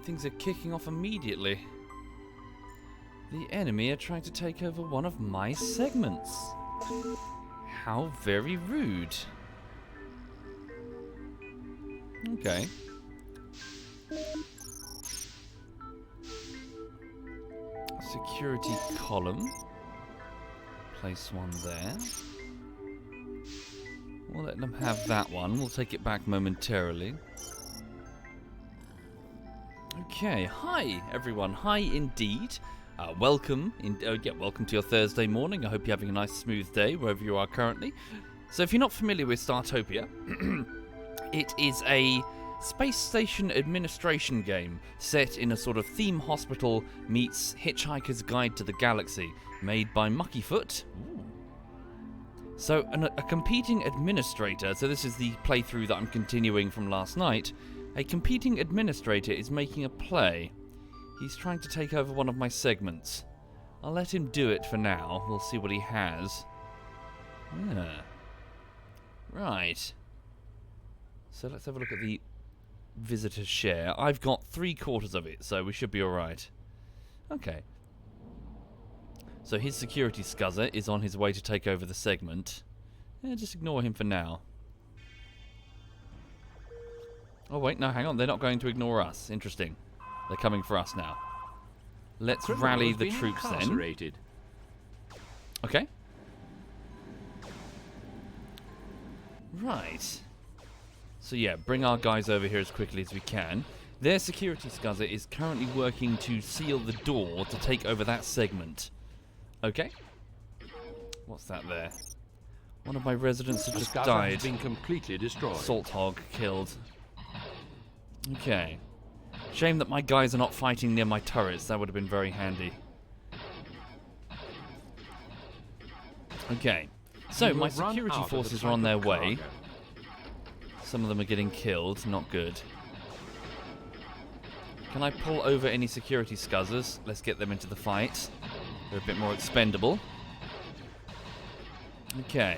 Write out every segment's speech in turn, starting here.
Things are kicking off immediately. The enemy are trying to take over one of my segments. How very rude. Okay. Security column. Place one there. We'll let them have that one. We'll take it back momentarily. Okay, hi everyone. Hi indeed. Welcome to your Thursday morning. I hope you're having a nice smooth day wherever you are currently. So if you're not familiar with Startopia, it is a space station administration game set in a sort of theme hospital meets Hitchhiker's Guide to the Galaxy, made by Muckyfoot. Ooh. So a competing administrator, so this is the playthrough that I'm continuing from last night, a competing administrator is making a play. He's trying to take over one of my segments. I'll let him do it for now. We'll see what he has. Yeah. Right. So let's have a look at the visitor's share. I've got 3/4 of it, so we should be alright. Okay. So his security scuzzer is on his way to take over the segment. Yeah, just ignore him for now. Oh wait, no, hang on. They're not going to ignore us. Interesting. They're coming for us now. Let's rally the troops then. Okay. Right. So yeah, bring our guys over here as quickly as we can. Their security scuzzer is currently working to seal the door to take over that segment. Okay. What's that there? One of my residents has just died. Has been completely destroyed. Salt hog killed. Okay. Shame that my guys are not fighting near my turrets. That would have been very handy. Okay. So, my security forces are on their way. Some of them are getting killed. Not good. Can I pull over any security scuzzers? Let's get them into the fight. They're a bit more expendable. Okay.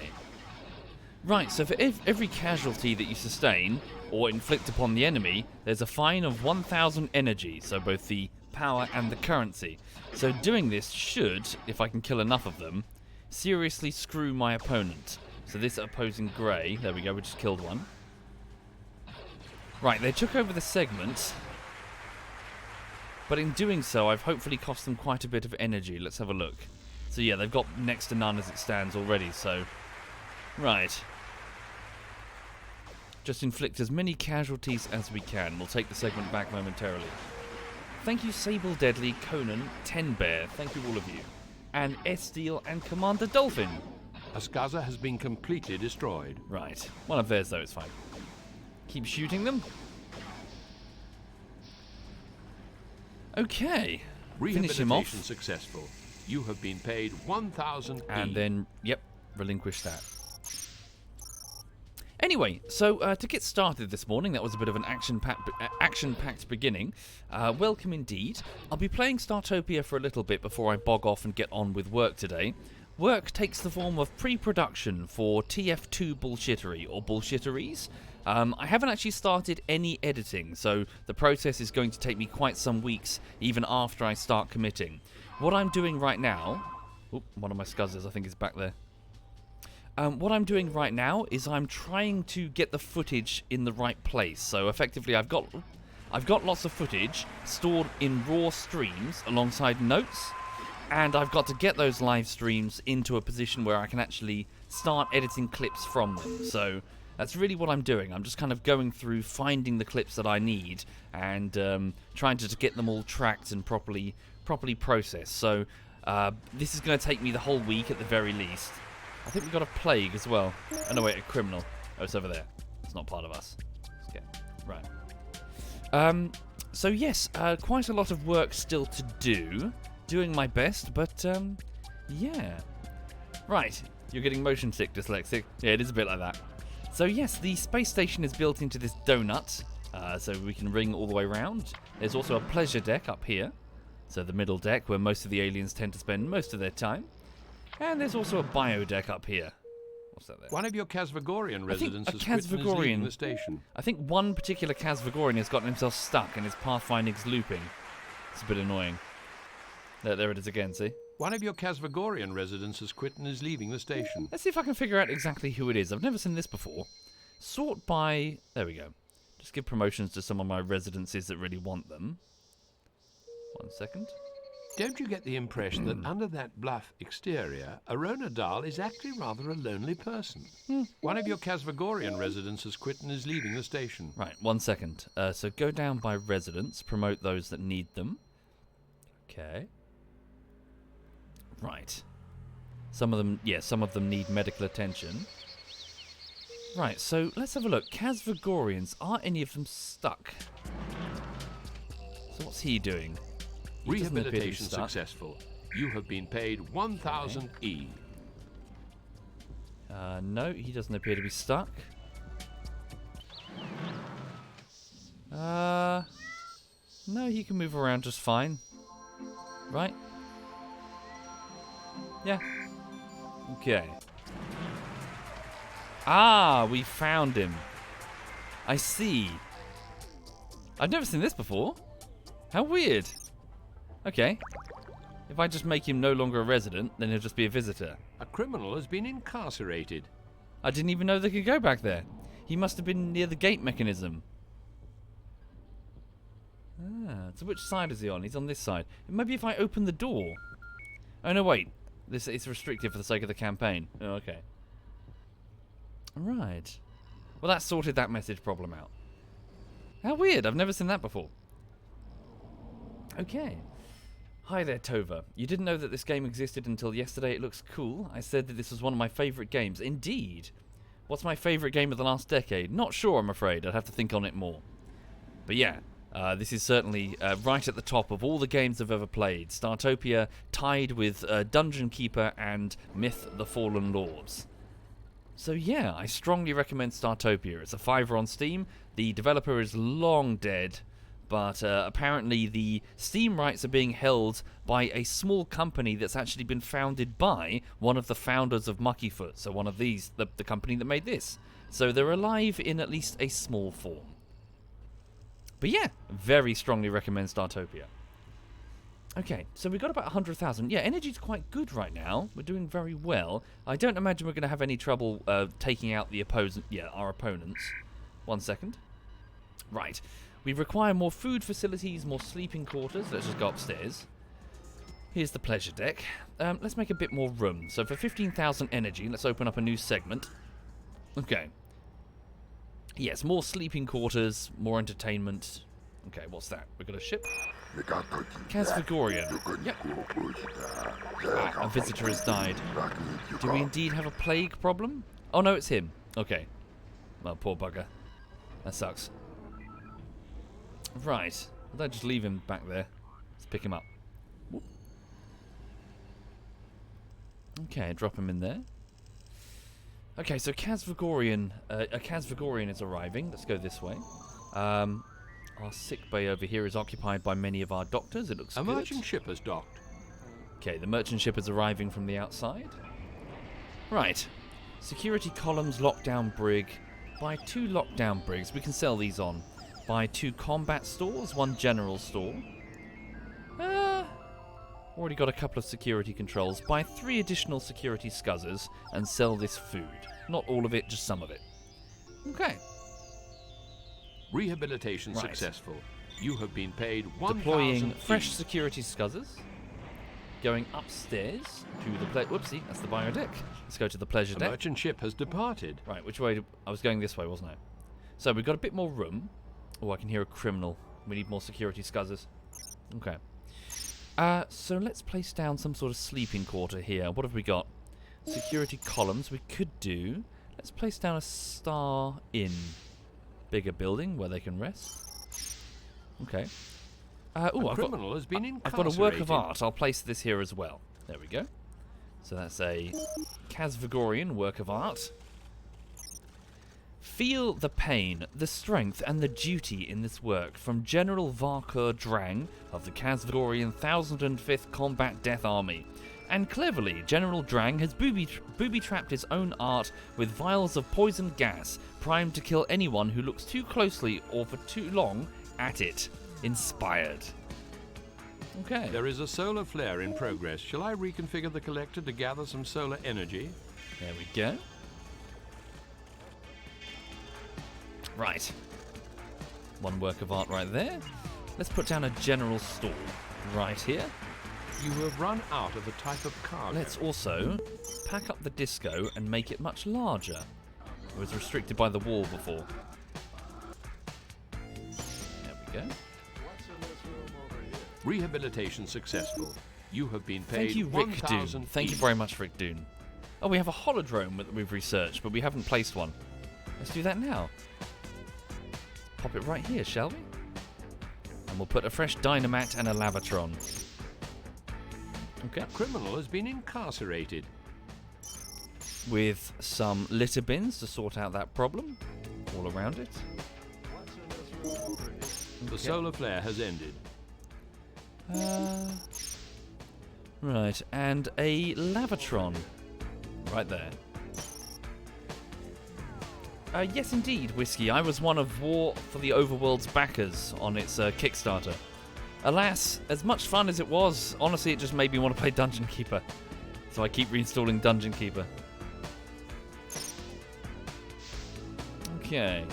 Right, so for every casualty that you sustain or inflict upon the enemy, there's a fine of 1,000 energy, so both the power and the currency. So doing this should, if I can kill enough of them, seriously screw my opponent. So this opposing grey, there we go, we just killed one. Right, they took over the segment, but in doing so, I've hopefully cost them quite a bit of energy. Let's have a look. So yeah, they've got next to none as it stands already, so... Right. Just inflict as many casualties as we can. We'll take the segment back momentarily. Thank you, Sable Deadly, Conan, Ten Bear. Thank you, all of you. And S-Steel and Commander Dolphin. A scuzzer has been completely destroyed. Right. One of theirs, though, it's fine. Keep shooting them. Okay. Finish him off. Successful. You have been paid 1,000 And then, yep, relinquish that. Anyway, so to get started this morning, that was a bit of an action-packed beginning. Welcome indeed. I'll be playing Startopia for a little bit before I bog off and get on with work today. Work takes the form of pre-production for TF2 bullshittery, or bullshitteries. I haven't actually started any editing, so the process is going to take me quite some weeks, even after I start committing. What I'm doing right now... Oop, one of my scuzzers, I think, is back there. What I'm doing right now is I'm trying to get the footage in the right place. So effectively, I've got lots of footage stored in raw streams alongside notes, and I've got to get those live streams into a position where I can actually start editing clips from them. So that's really what I'm doing. I'm just kind of going through, finding the clips that I need, and trying to get them all tracked and properly processed. So this is going to take me the whole week at the very least. I think we've got a plague as well. Oh no, wait, a criminal. Oh, it's over there. It's not part of us. Okay, right. So yes, quite a lot of work still to do. Doing my best, but yeah. Right, you're getting motion sick, dyslexic. Yeah, it is a bit like that. So yes, the space station is built into this donut, so we can ring all the way around. There's also a pleasure deck up here. So the middle deck, where most of the aliens tend to spend most of their time. And there's also a bio deck up here. What's that there? One of your Kazvagorian I think residents a has quit and is leaving Kazvagorian- the station. I think one particular Kazvagorian has gotten himself stuck and his pathfinding's looping. It's a bit annoying. There it is again, see? One of your Kazvagorian residents has quit and is leaving the station. Let's see if I can figure out exactly who it is. I've never seen this before. Sort by... There we go. Just give promotions to some of my residences that really want them. 1 second. Don't you get the impression that under that bluff exterior, Arona Dahl is actually rather a lonely person? One of your Kazvagorian residents has quit and is leaving the station. Right, 1 second. So go down by residents, promote those that need them. Okay. Right. Some of them need medical attention. Right, so let's have a look. Kazvagorians, are any of them stuck? So what's he doing? He doesn't appear to be Rehabilitation stuck. successful. You have been paid 1,000 E. No, he doesn't appear to be stuck. No, he can move around just fine. Right? Yeah. Okay. Ah, we found him. I see. I've never seen this before. How weird. Okay. If I just make him no longer a resident, then he'll just be a visitor. A criminal has been incarcerated. I didn't even know they could go back there. He must have been near the gate mechanism. Ah, so which side is he on? He's on this side. Maybe if I open the door. Oh no, wait. It's restricted for the sake of the campaign. Oh, okay. Right. Well, that sorted that message problem out. How weird. I've never seen that before. Okay. Hi there, Tova. You didn't know that this game existed until yesterday. It looks cool. I said that this was one of my favourite games. Indeed. What's my favourite game of the last decade? Not sure, I'm afraid. I'd have to think on it more. But yeah, this is certainly right at the top of all the games I've ever played. Startopia tied with Dungeon Keeper and Myth the Fallen Lords. So yeah, I strongly recommend Startopia. It's a $5 on Steam. The developer is long dead, but apparently the Steam rights are being held by a small company that's actually been founded by one of the founders of Muckyfoot. So one of these, the company that made this. So they're alive in at least a small form. But yeah, very strongly recommend Startopia. Okay, so we've got about 100,000. Yeah, energy's quite good right now. We're doing very well. I don't imagine we're going to have any trouble taking out the our opponents. 1 second. Right. We require more food facilities, more sleeping quarters. Let's just go upstairs. Here's the pleasure deck. Let's make a bit more room. So for 15,000 energy, let's open up a new segment. Okay. Yes, more sleeping quarters, more entertainment. Okay, what's that? We've got a ship. Kazvagorian. Yep. Ah, a visitor has died. Do we indeed have a plague problem? Oh no, it's him. Okay. Well, poor bugger. That sucks. Right. I'll just leave him back there. Let's pick him up. Whoop. Okay, drop him in there. Okay, so Kazvagorian, a Kazvagorian is arriving. Let's go this way. Our sick bay over here is occupied by many of our doctors. It looks good. A merchant ship has docked. Okay, the merchant ship is arriving from the outside. Right. Security columns, lockdown brig. Buy 2 lockdown brigs. We can sell these on. Buy 2 combat stores, 1 general store. Already got a couple of security controls. Buy 3 additional security scuzzers and sell this food. Not all of it, just some of it. Okay. Rehabilitation Right. successful. You have been paid 1,000 Deploying E. fresh security scuzzers. Going upstairs to the whoopsie, that's the bio deck. Let's go to the pleasure A deck. merchant ship has departed. Right, which way? I was going this way, wasn't I? So we've got a bit more room. Oh, I can hear a criminal. We need more security scuzzers. Okay. So let's place down some sort of sleeping quarter here. What have we got? Security columns. We could do. Let's place down a Star Inn. Bigger building where they can rest. Okay. A criminal has been I've got a work of incarcerated. art. I'll place this here as well. There we go. So that's a Kazvagorian work of art. Feel the pain, the strength, and the duty in this work from General Varkur Drang of the Kazvagorian 1005th Combat Death Army. And cleverly, General Drang has booby-trapped his own art with vials of poisoned gas, primed to kill anyone who looks too closely or for too long at it. Inspired. Okay. There is a solar flare in progress. Shall I reconfigure the collector to gather some solar energy? There we go. Right. One work of art right there. Let's put down a general store right here. You have run out of a type of cargo. Let's also pack up the disco and make it much larger. It was restricted by the wall before. There we go. Rehabilitation successful. You have been paid Thank you, Rick Doon. 1,000 Thank you very much, Rick Doon. Oh, we have a holodrome that we've researched, but we haven't placed one. Let's do that now. Pop it right here, shall we? And we'll put a fresh dynamat and a lavatron. Okay. A criminal has been incarcerated. With some litter bins to sort out that problem. All around it. The solar flare has ended. Right, and a lavatron. Right there. Yes, indeed, Whiskey. I was one of War for the Overworld's backers on its Kickstarter. Alas, as much fun as it was, honestly, it just made me want to play Dungeon Keeper. So I keep reinstalling Dungeon Keeper. Okay.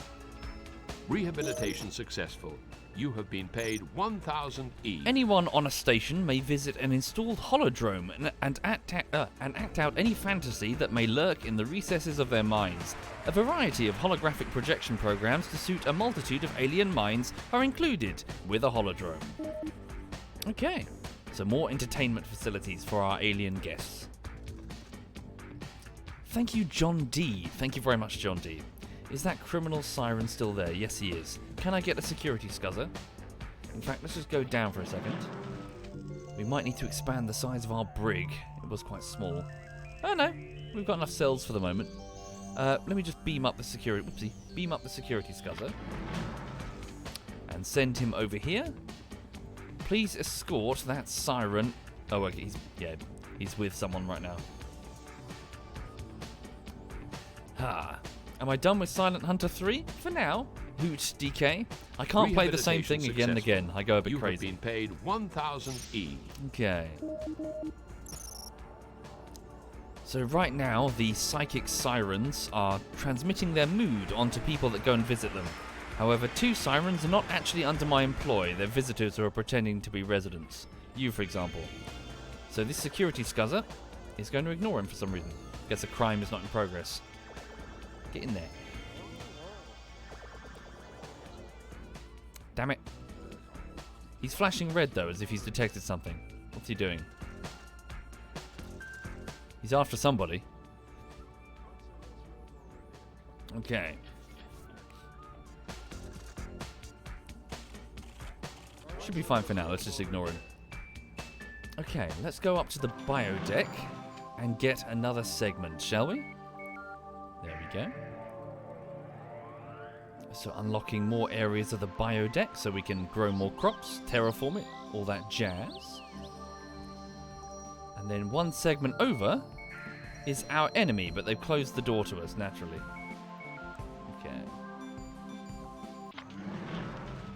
Rehabilitation successful. You have been paid 1,000 E. Anyone on a station may visit an installed holodrome and act out any fantasy that may lurk in the recesses of their minds. A variety of holographic projection programs to suit a multitude of alien minds are included with a holodrome. Okay, so more entertainment facilities for our alien guests. Thank you, John D. Thank you very much, John D. Is that criminal siren still there? Yes, he is. Can I get a security scuzzer? In fact, let's just go down for a second. We might need to expand the size of our brig. It was quite small. Oh no, we've got enough cells for the moment. Let me just beam up the security. Whoopsie. Beam up the security scuzzer. And send him over here. Please escort that siren. Oh, okay. He's with someone right now. Ha. Am I done with Silent Hunter 3? For now. Hoot DK. I can't play the same thing again and again. I go a bit crazy. You have been paid 1,000 E. Okay. So right now, the psychic sirens are transmitting their mood onto people that go and visit them. However, 2 sirens are not actually under my employ. They're visitors who are pretending to be residents. You, for example. So this security scuzzer is going to ignore him for some reason. Guess a crime is not in progress. Get in there. Damn it. He's flashing red, though, as if he's detected something. What's he doing? He's after somebody. Okay. Should be fine for now. Let's just ignore him. Okay, let's go up to the bio deck and get another segment, shall we? There we go. So unlocking more areas of the bio deck so we can grow more crops, terraform it, all that jazz. And then one segment over is our enemy, but they've closed the door to us, naturally. Okay.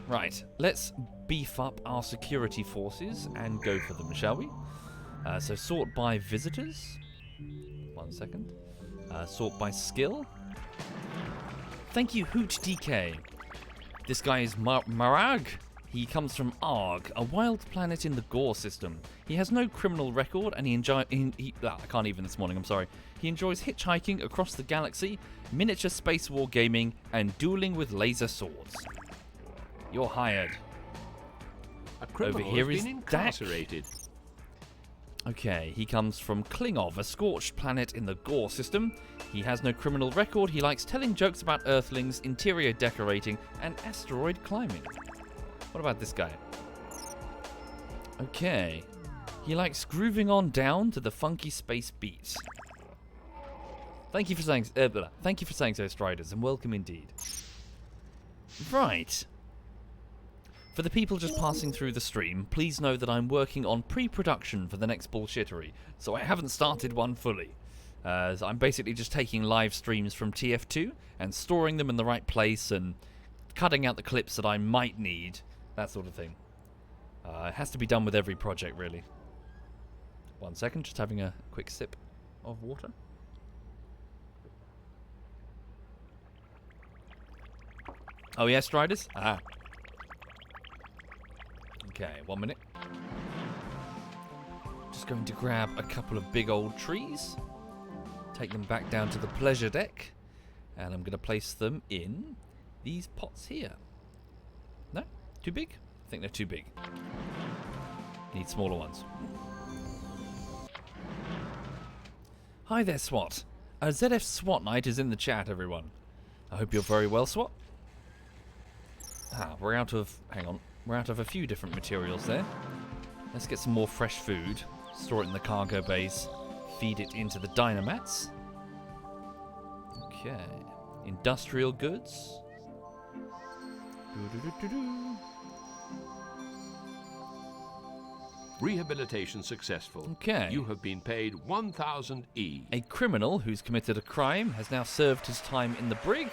Right, let's beef up our security forces and go for them, shall we? So sort by visitors. 1 second. Sort by skill. Thank you, Hoot DK. This guy is Marag. He comes from Arg, a wild planet in the Gore system. He has no criminal record, and I can't even this morning, I'm sorry. He enjoys hitchhiking across the galaxy, miniature space war gaming, and dueling with laser swords. You're hired. A criminal Over here has is been incarcerated. Okay, he comes from Klingov, a scorched planet in the Gore system. He has no criminal record. He likes telling jokes about Earthlings, interior decorating, and asteroid climbing. What about this guy? Okay. He likes grooving on down to the funky space beats. Thank you for saying so, Striders, and welcome indeed. Right. For the people just passing through the stream, please know that I'm working on pre-production for the next bullshittery, so I haven't started one fully. So I'm basically just taking live streams from TF2 and storing them in the right place and cutting out the clips that I might need, that sort of thing. It has to be done with every project, really. 1 second, just having a quick sip of water. Oh yes, Striders? Ah. Okay, 1 minute. Just going to grab a couple of big old trees, take them back down to the pleasure deck, and I'm going to place them in these pots here. No? Too big? I think they're too big. Need smaller ones. Hi there, SWAT. ZF SWAT Night is in the chat, everyone. I hope you're very well, SWAT. We're out of... hang on. We're out of a few different materials there. Let's get some more fresh food. Store it in the cargo bays. Feed it into the dynamats. Okay. Industrial goods. Doo-doo-doo-doo-doo. Rehabilitation successful. Okay. You have been paid 1,000 E. A criminal who's committed a crime has now served his time in the brig,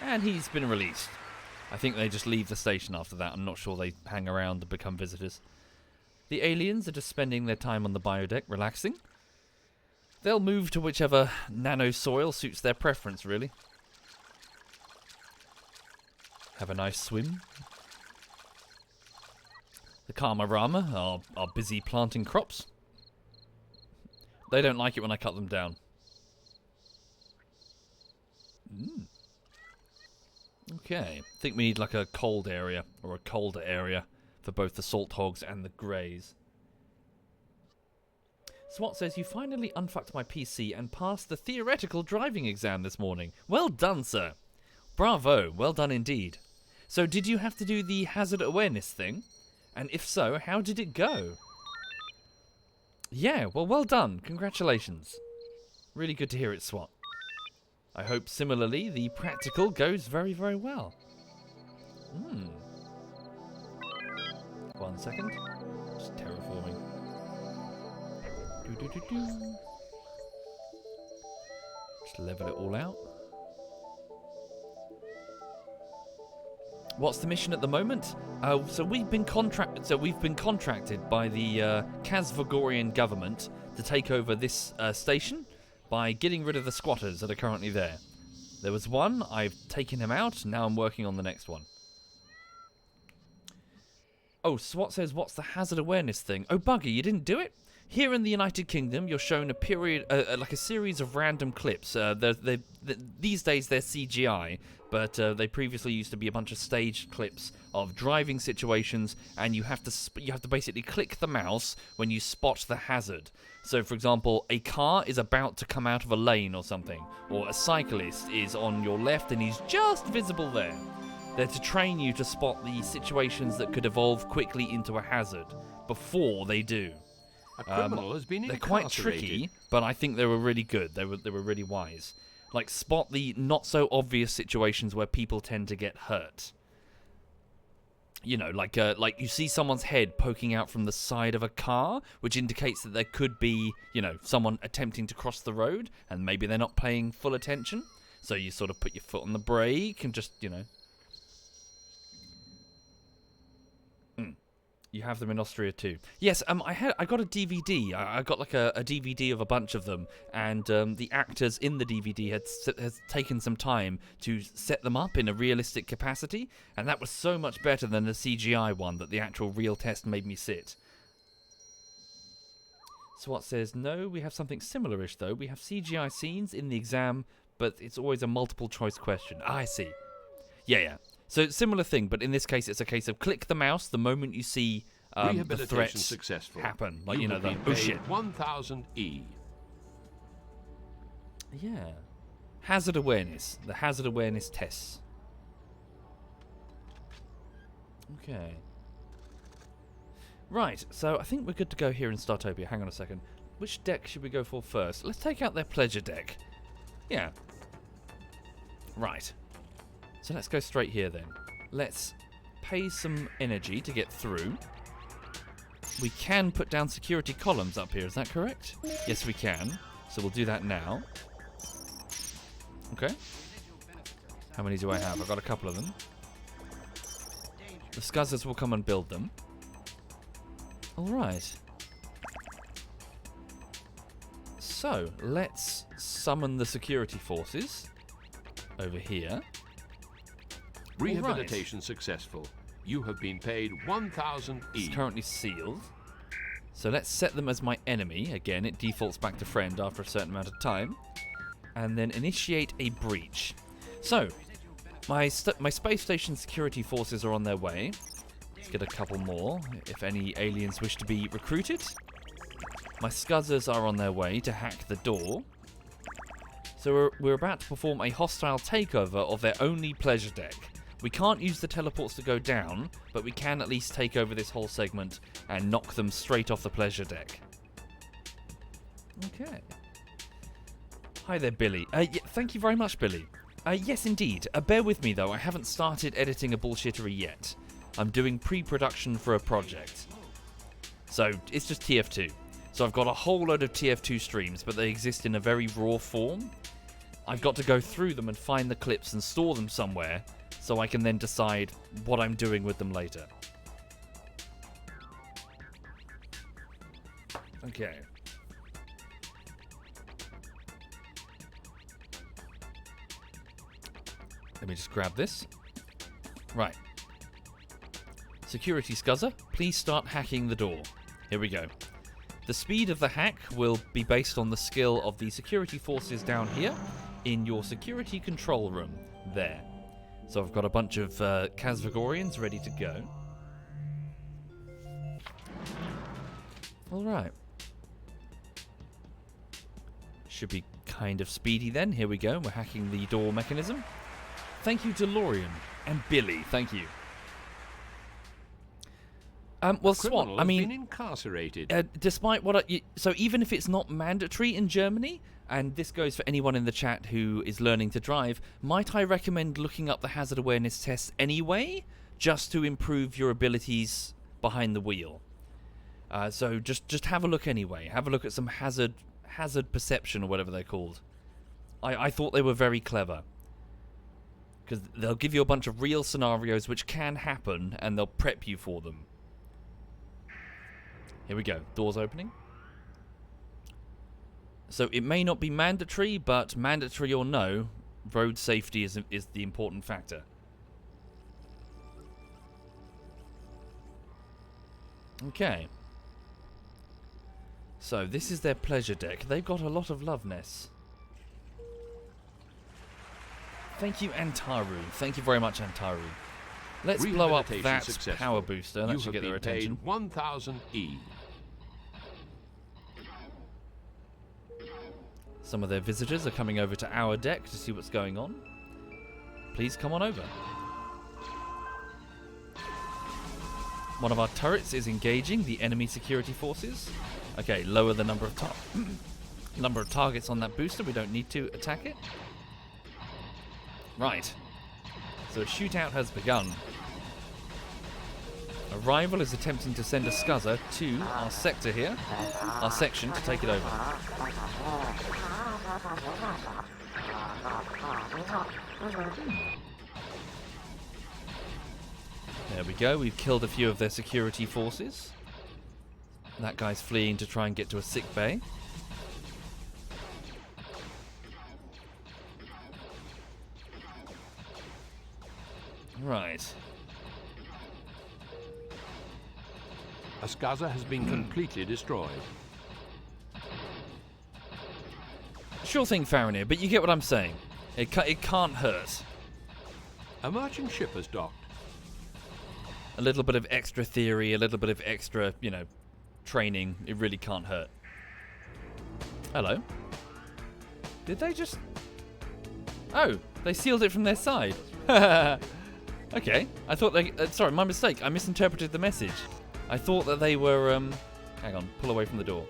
and he's been released. I think they just leave the station after that. I'm not sure they hang around and become visitors. The aliens are just spending their time on the biodeck, relaxing. They'll move to whichever nano soil suits their preference, really. Have a nice swim. The Karma Rama are busy planting crops. They don't like it when I cut them down. Okay, I think we need like a cold area, or a colder area, for both the salt hogs and the greys. SWAT says, you finally unfucked my PC and passed the theoretical driving exam this morning. Well done, sir. Bravo, well done indeed. So did you have to do the hazard awareness thing? And if so, how did it go? Yeah, well done. Congratulations. Really good to hear it, SWAT. I hope similarly the practical goes very, very well. 1 second. Just terraforming. Just level it all out. What's the mission at the moment? So we've been contracted by the Kazvagorian government to take over this station by getting rid of the squatters that are currently there. There was one, I've taken him out, now I'm working on the next one. Oh, SWAT says, what's the hazard awareness thing? Oh, Buggy, you didn't do it? Here in the United Kingdom, you're shown a period, like a series of random clips. These days they're CGI, but they previously used to be a bunch of staged clips of driving situations, and you have to basically click the mouse when you spot the hazard. So, for example, a car is about to come out of a lane or something, or a cyclist is on your left and he's just visible there. They're to train you to spot the situations that could evolve quickly into a hazard before they do. A criminal has been They're incarcerated. quite tricky, but I think they were really good. They were really wise. Like, spot the not so obvious situations where people tend to get hurt. You know, like you see someone's head poking out from the side of a car, which indicates that there could be, you know, someone attempting to cross the road, and maybe they're not paying full attention. So you sort of put your foot on the brake and just, you know. You have them in Austria too. Yes, I got a DVD. I got like a DVD of a bunch of them, and the actors in the DVD has taken some time to set them up in a realistic capacity, and that was so much better than the CGI one that the actual real test made me sit. SWAT says, no, we have something similar-ish though. We have CGI scenes in the exam, but it's always a multiple choice question. I see. Yeah. So similar thing, but in this case, it's a case of click the mouse the moment you see the threats successful. happen. Like, you know, the oh shit. 1,000 E. Yeah. Hazard awareness. The hazard awareness tests. Okay. Right, so I think we're good to go here in Startopia. Hang on a second. Which deck should we go for first? Let's take out their pleasure deck. Yeah. Right. So let's go straight here then. Let's pay some energy to get through. We can put down security columns up here, is that correct? Yes, we can. So we'll do that now. Okay. How many do I have? I've got a couple of them. The Scuzzers will come and build them. Alright. So, let's summon the security forces over here. Rehabilitation successful. You have been paid 1,000 E. It's currently sealed. So let's set them as my enemy. Again, it defaults back to friend after a certain amount of time. And then initiate a breach. So, my space station security forces are on their way. Let's get a couple more, if any aliens wish to be recruited. My Scuzzers are on their way to hack the door. So we're about to perform a hostile takeover of their only pleasure deck. We can't use the teleports to go down, but we can at least take over this whole segment and knock them straight off the pleasure deck. Okay. Hi there, Billy. Thank you very much, Billy. Yes, indeed. Bear with me, though. I haven't started editing a bullshittery yet. I'm doing pre-production for a project. So, it's just TF2. So I've got a whole load of TF2 streams, but they exist in a very raw form. I've got to go through them and find the clips and store them somewhere, so I can then decide what I'm doing with them later. Okay. Let me just grab this. Right. Security Scuzzer, please start hacking the door. Here we go. The speed of the hack will be based on the skill of the security forces down here in your security control room. There. So I've got a bunch of Kazvagorians ready to go. Alright. Should be kind of speedy then. Here we go. We're hacking the door mechanism. Thank you, DeLorean. And Billy, thank you. Well, Swan, I mean, been incarcerated. despite what so even if it's not mandatory in Germany, and this goes for anyone in the chat who is learning to drive, might I recommend looking up the hazard awareness tests anyway, just to improve your abilities behind the wheel. So just have a look anyway. Have a look at some hazard perception or whatever they're called. I thought they were very clever. Because they'll give you a bunch of real scenarios which can happen, and they'll prep you for them. Here we go. Doors opening. So it may not be mandatory, but mandatory or no, road safety is the important factor. Okay. So this is their pleasure deck. They've got a lot of loveness. Thank you, Antaru. Thank you very much, Antaru. Let's blow up that power booster. That should get their attention. 1,000 E. Some of their visitors are coming over to our deck to see what's going on. Please come on over. One of our turrets is engaging the enemy security forces. Okay, lower the number of targets on that booster. We don't need to attack it. Right. So a shootout has begun. A rival is attempting to send a Scuzzer to our sector here, our section, to take it over. There we go, we've killed a few of their security forces. That guy's fleeing to try and get to a sick bay. Right. A Scuzzer has been completely destroyed. Sure thing, Farinir, but you get what I'm saying. It can't hurt. A merchant ship has docked. A little bit of extra theory, a little bit of extra, training. It really can't hurt. Hello. Did they just... Oh, they sealed it from their side. Okay. I thought they... sorry, my mistake. I misinterpreted the message. I thought that they were... hang on, pull away from the door.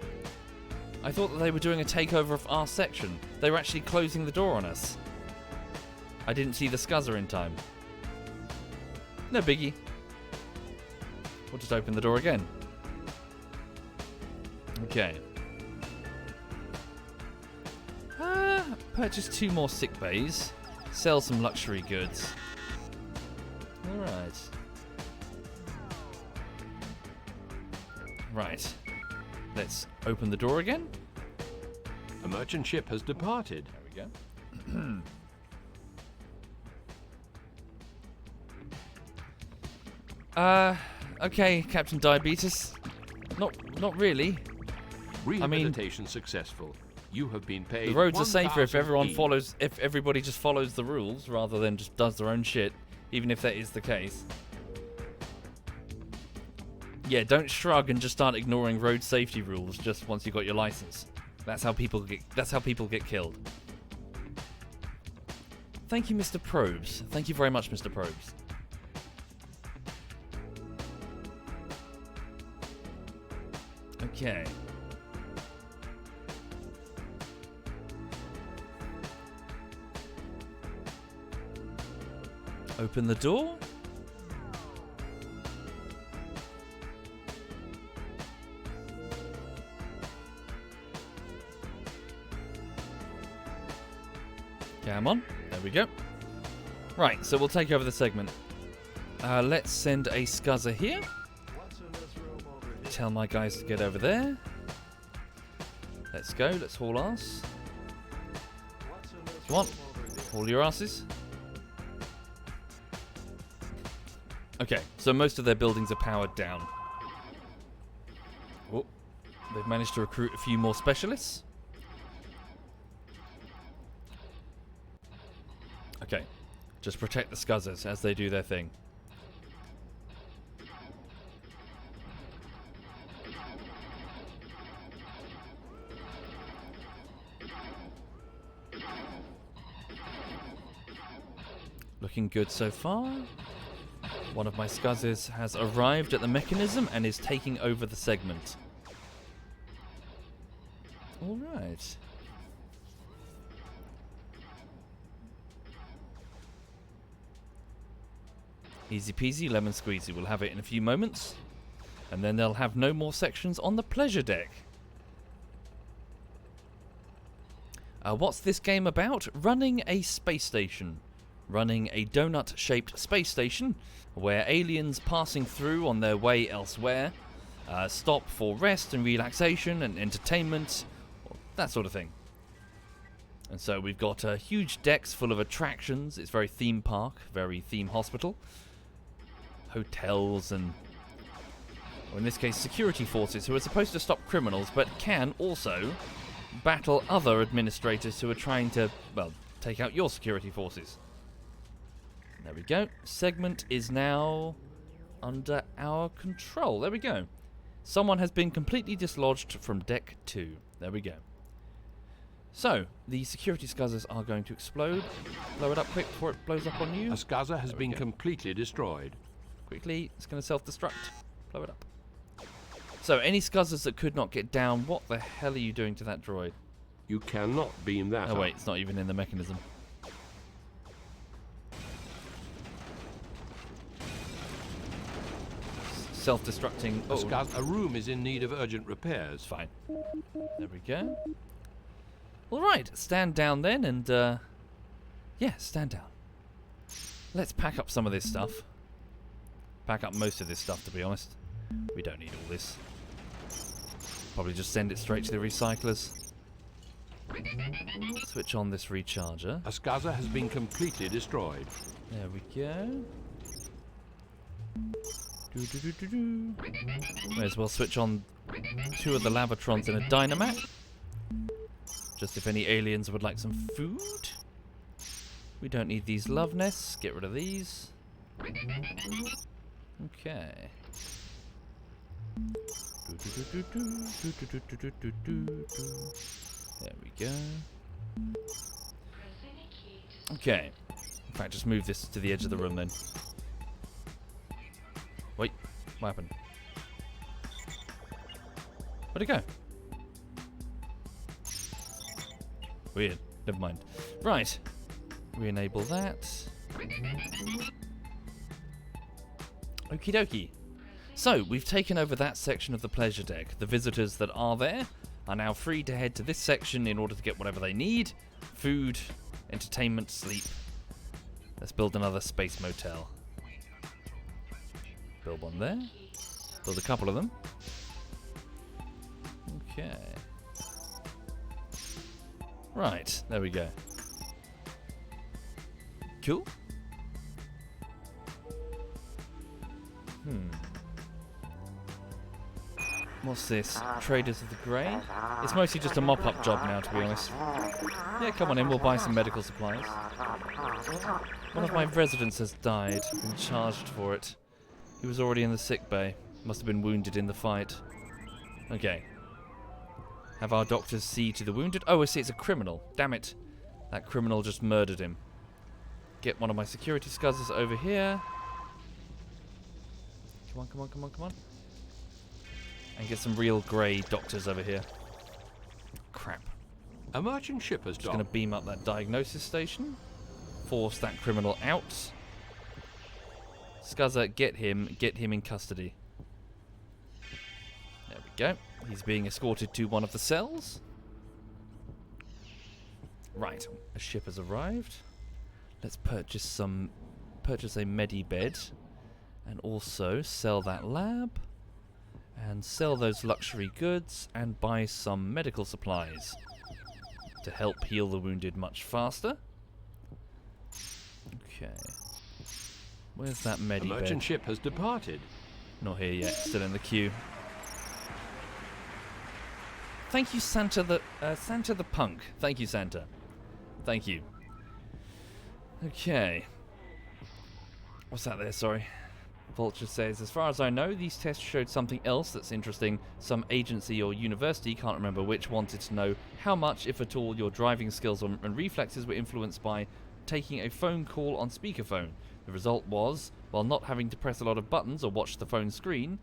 I thought that they were doing a takeover of our section. They were actually closing the door on us. I didn't see the Scuzzer in time. No biggie. We'll just open the door again. Okay. Purchase 2 more sick bays. Sell some luxury goods. Alright. Right. Let's open the door again. A merchant ship has departed. There we go. Okay, Captain Diabetes. Not really. Rehabilitation successful. You have been paid. The roads are safer if 1,000 everyone E. follows, if everybody just follows the rules rather than just does their own shit, even if that is the case. Yeah, don't shrug and just start ignoring road safety rules just once you got your license. That's how people get killed. Thank you, Mr. Probes. Thank you very much, Mr. Probes. Okay. Open the door. Come on. There we go. Right, so we'll take over the segment. Let's send a scuzzer here. Tell my guys to get over there. Let's go. Let's haul ass. Come on. Haul your asses. Okay, so most of their buildings are powered down. Oh, they've managed to recruit a few more specialists. Okay, just protect the scuzzers as they do their thing. Looking good so far. One of my scuzzers has arrived at the mechanism and is taking over the segment. Alright. Easy peasy, lemon squeezy. We'll have it in a few moments. And then they'll have no more sections on the pleasure deck. What's this game about? Running a space station. Running a donut-shaped space station where aliens passing through on their way elsewhere stop for rest and relaxation and entertainment, that sort of thing. And so we've got huge decks full of attractions. It's very theme park, very theme hospital. Hotels and, or in this case, security forces who are supposed to stop criminals but can also battle other administrators who are trying to, well, take out your security forces. There we go. Segment is now under our control. There we go. Someone has been completely dislodged from deck 2. There we go. So, the security scuzzers are going to explode. Blow it up quick before it blows up on you. A scuzzer has been completely destroyed. Quickly, it's going to self-destruct. Blow it up. So, any scuzzers that could not get down, what the hell are you doing to that droid? You cannot beam that Oh up. wait, it's not even in the mechanism. Self-destructing. A room is in need of urgent repairs. Fine. There we go. Alright, stand down then and, yeah, stand down. Let's pack up some of this stuff. Pack up most of this stuff, to be honest. We don't need all this. Probably just send it straight to the recyclers. Switch on this recharger. A scuzzer has been completely destroyed. There we go. May as well switch on 2 of the lavatrons in a dynamat. Just if any aliens would like some food. We don't need these love nests. Get rid of these. Okay. There we go. Okay. In fact, just move this to the edge of the room then. Wait, what happened? Where'd it go? Weird. Never mind. Right. Re-enable that. Okie dokie. So, we've taken over that section of the pleasure deck. The visitors that are there are now free to head to this section in order to get whatever they need. Food, entertainment, sleep. Let's build another space motel. Build one there. Build a couple of them. Okay. Right, there we go. Cool. What's this? Traders of the Grey? It's mostly just a mop-up job now, to be honest. Yeah, come on in, we'll buy some medical supplies. One of my residents has died, been charged for it. He was already in the sick bay. Must have been wounded in the fight. Okay. Have our doctors see to the wounded. Oh, I see, it's a criminal. Damn it. That criminal just murdered him. Get one of my security scuzzers over here. Come on, come on, come on, come on. And get some real grey doctors over here. Crap. A merchant ship has Just going to docked. beam up that diagnosis station. Force that criminal out. Scuzzer, get him in custody. There we go. He's being escorted to one of the cells. Right, a ship has arrived. Let's purchase a medi-bed. And also sell that lab. And sell those luxury goods. And buy some medical supplies. To help heal the wounded much faster. Okay. Where's that A medi-bed? merchant ship has departed. Not here yet. Still in the queue. Thank you, Santa the Punk. Thank you, Santa. Thank you. Okay. What's that there? Sorry. Vulture says, as far as I know, these tests showed something else that's interesting. Some agency or university, can't remember which, wanted to know how much, if at all, your driving skills and reflexes were influenced by taking a phone call on speakerphone. The result was, while not having to press a lot of buttons or watch the phone screen,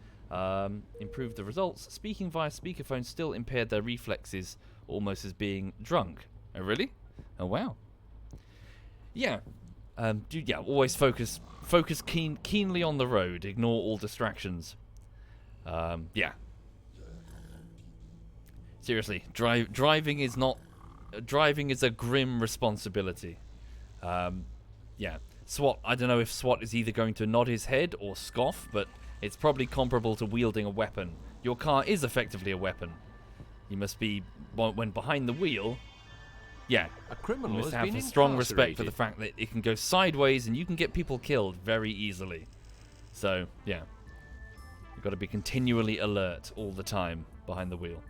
improved the results. Speaking via speakerphone still impaired their reflexes, almost as being drunk. Oh, really? Oh, wow. Yeah. Always focus keenly on the road. Ignore all distractions. Yeah. Seriously, driving is a grim responsibility. Yeah. SWAT, I don't know if SWAT is either going to nod his head or scoff, but it's probably comparable to wielding a weapon. Your car is effectively a weapon. You must be, when behind the wheel, yeah, A criminal you must has have been a strong respect for incarcerated. the fact that it can go sideways and you can get people killed very easily. So, yeah. You've got to be continually alert all the time behind the wheel.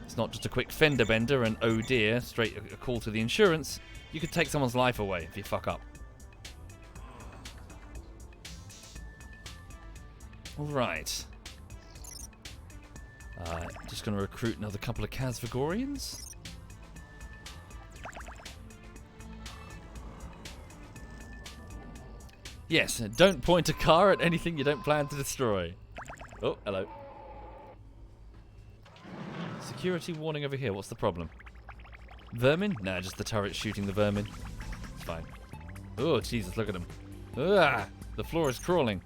It's not just a quick fender bender and oh dear, straight a call to the insurance. You could take someone's life away if you fuck up. Alright. Just going to recruit another couple of Kazvagorians. Yes, don't point a car at anything you don't plan to destroy. Oh, hello. Security warning over here. What's the problem? Vermin? Nah, just the turret shooting the vermin. It's fine. Oh, Jesus, look at them. Ah, the floor is crawling.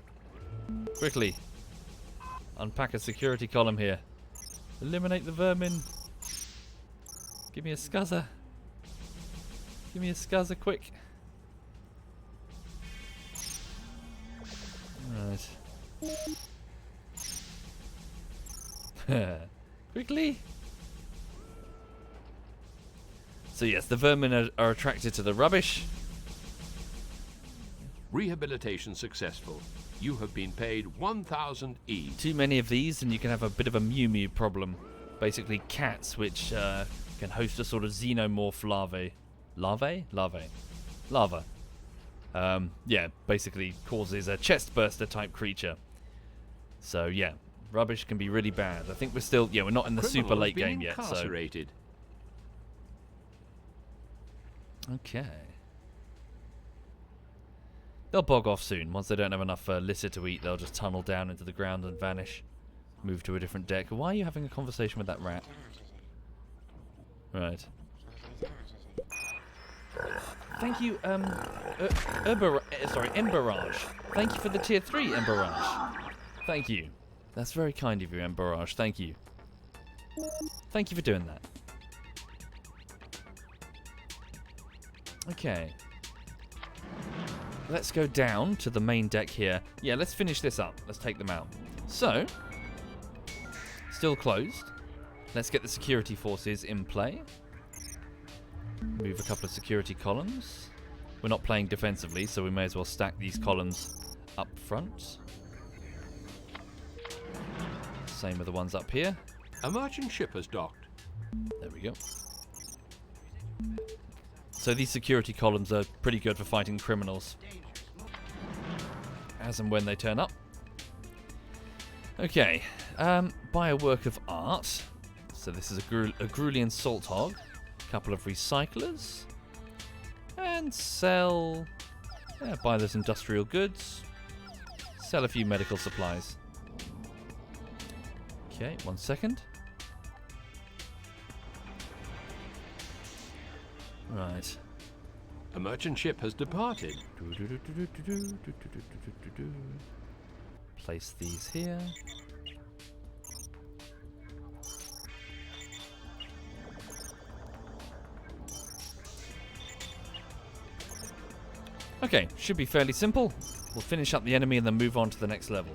Quickly. Unpack a security column here. Eliminate the vermin. Give me a scuzzer. Give me a scuzzer, quick. Right. Quickly. So yes, the vermin are attracted to the rubbish. Rehabilitation successful. You have been paid 1,000 E. Too many of these and you can have a bit of a Mew Mew problem. Basically cats which can host a sort of xenomorph larvae. Larvae? Lava. Yeah, basically causes a chest burster type creature. So yeah, rubbish can be really bad. I think we're not in the super late game yet, so... Incarcerated. Okay. They'll bog off soon. Once they don't have enough litter to eat, they'll just tunnel down into the ground and vanish. Move to a different deck. Why are you having a conversation with that rat? Right. Thank you, Emberage. Thank you for the tier 3, Emberage. Thank you. That's very kind of you, Emberage. Thank you. Thank you for doing that. Okay. Let's go down to the main deck here. Yeah, let's finish this up. Let's take them out. So, still closed. Let's get the security forces in play. Move a couple of security columns. We're not playing defensively, so we may as well stack these columns up front. Same with the ones up here. A merchant ship has docked. There we go. So these security columns are pretty good for fighting criminals, as and when they turn up. Okay, buy a work of art. So this is a Grulian salt hog. A couple of recyclers. And sell... Yeah, buy those industrial goods. Sell a few medical supplies. Okay, 1 second. Right. A merchant ship has departed. Place these here. Okay, should be fairly simple. We'll finish up the enemy and then move on to the next level.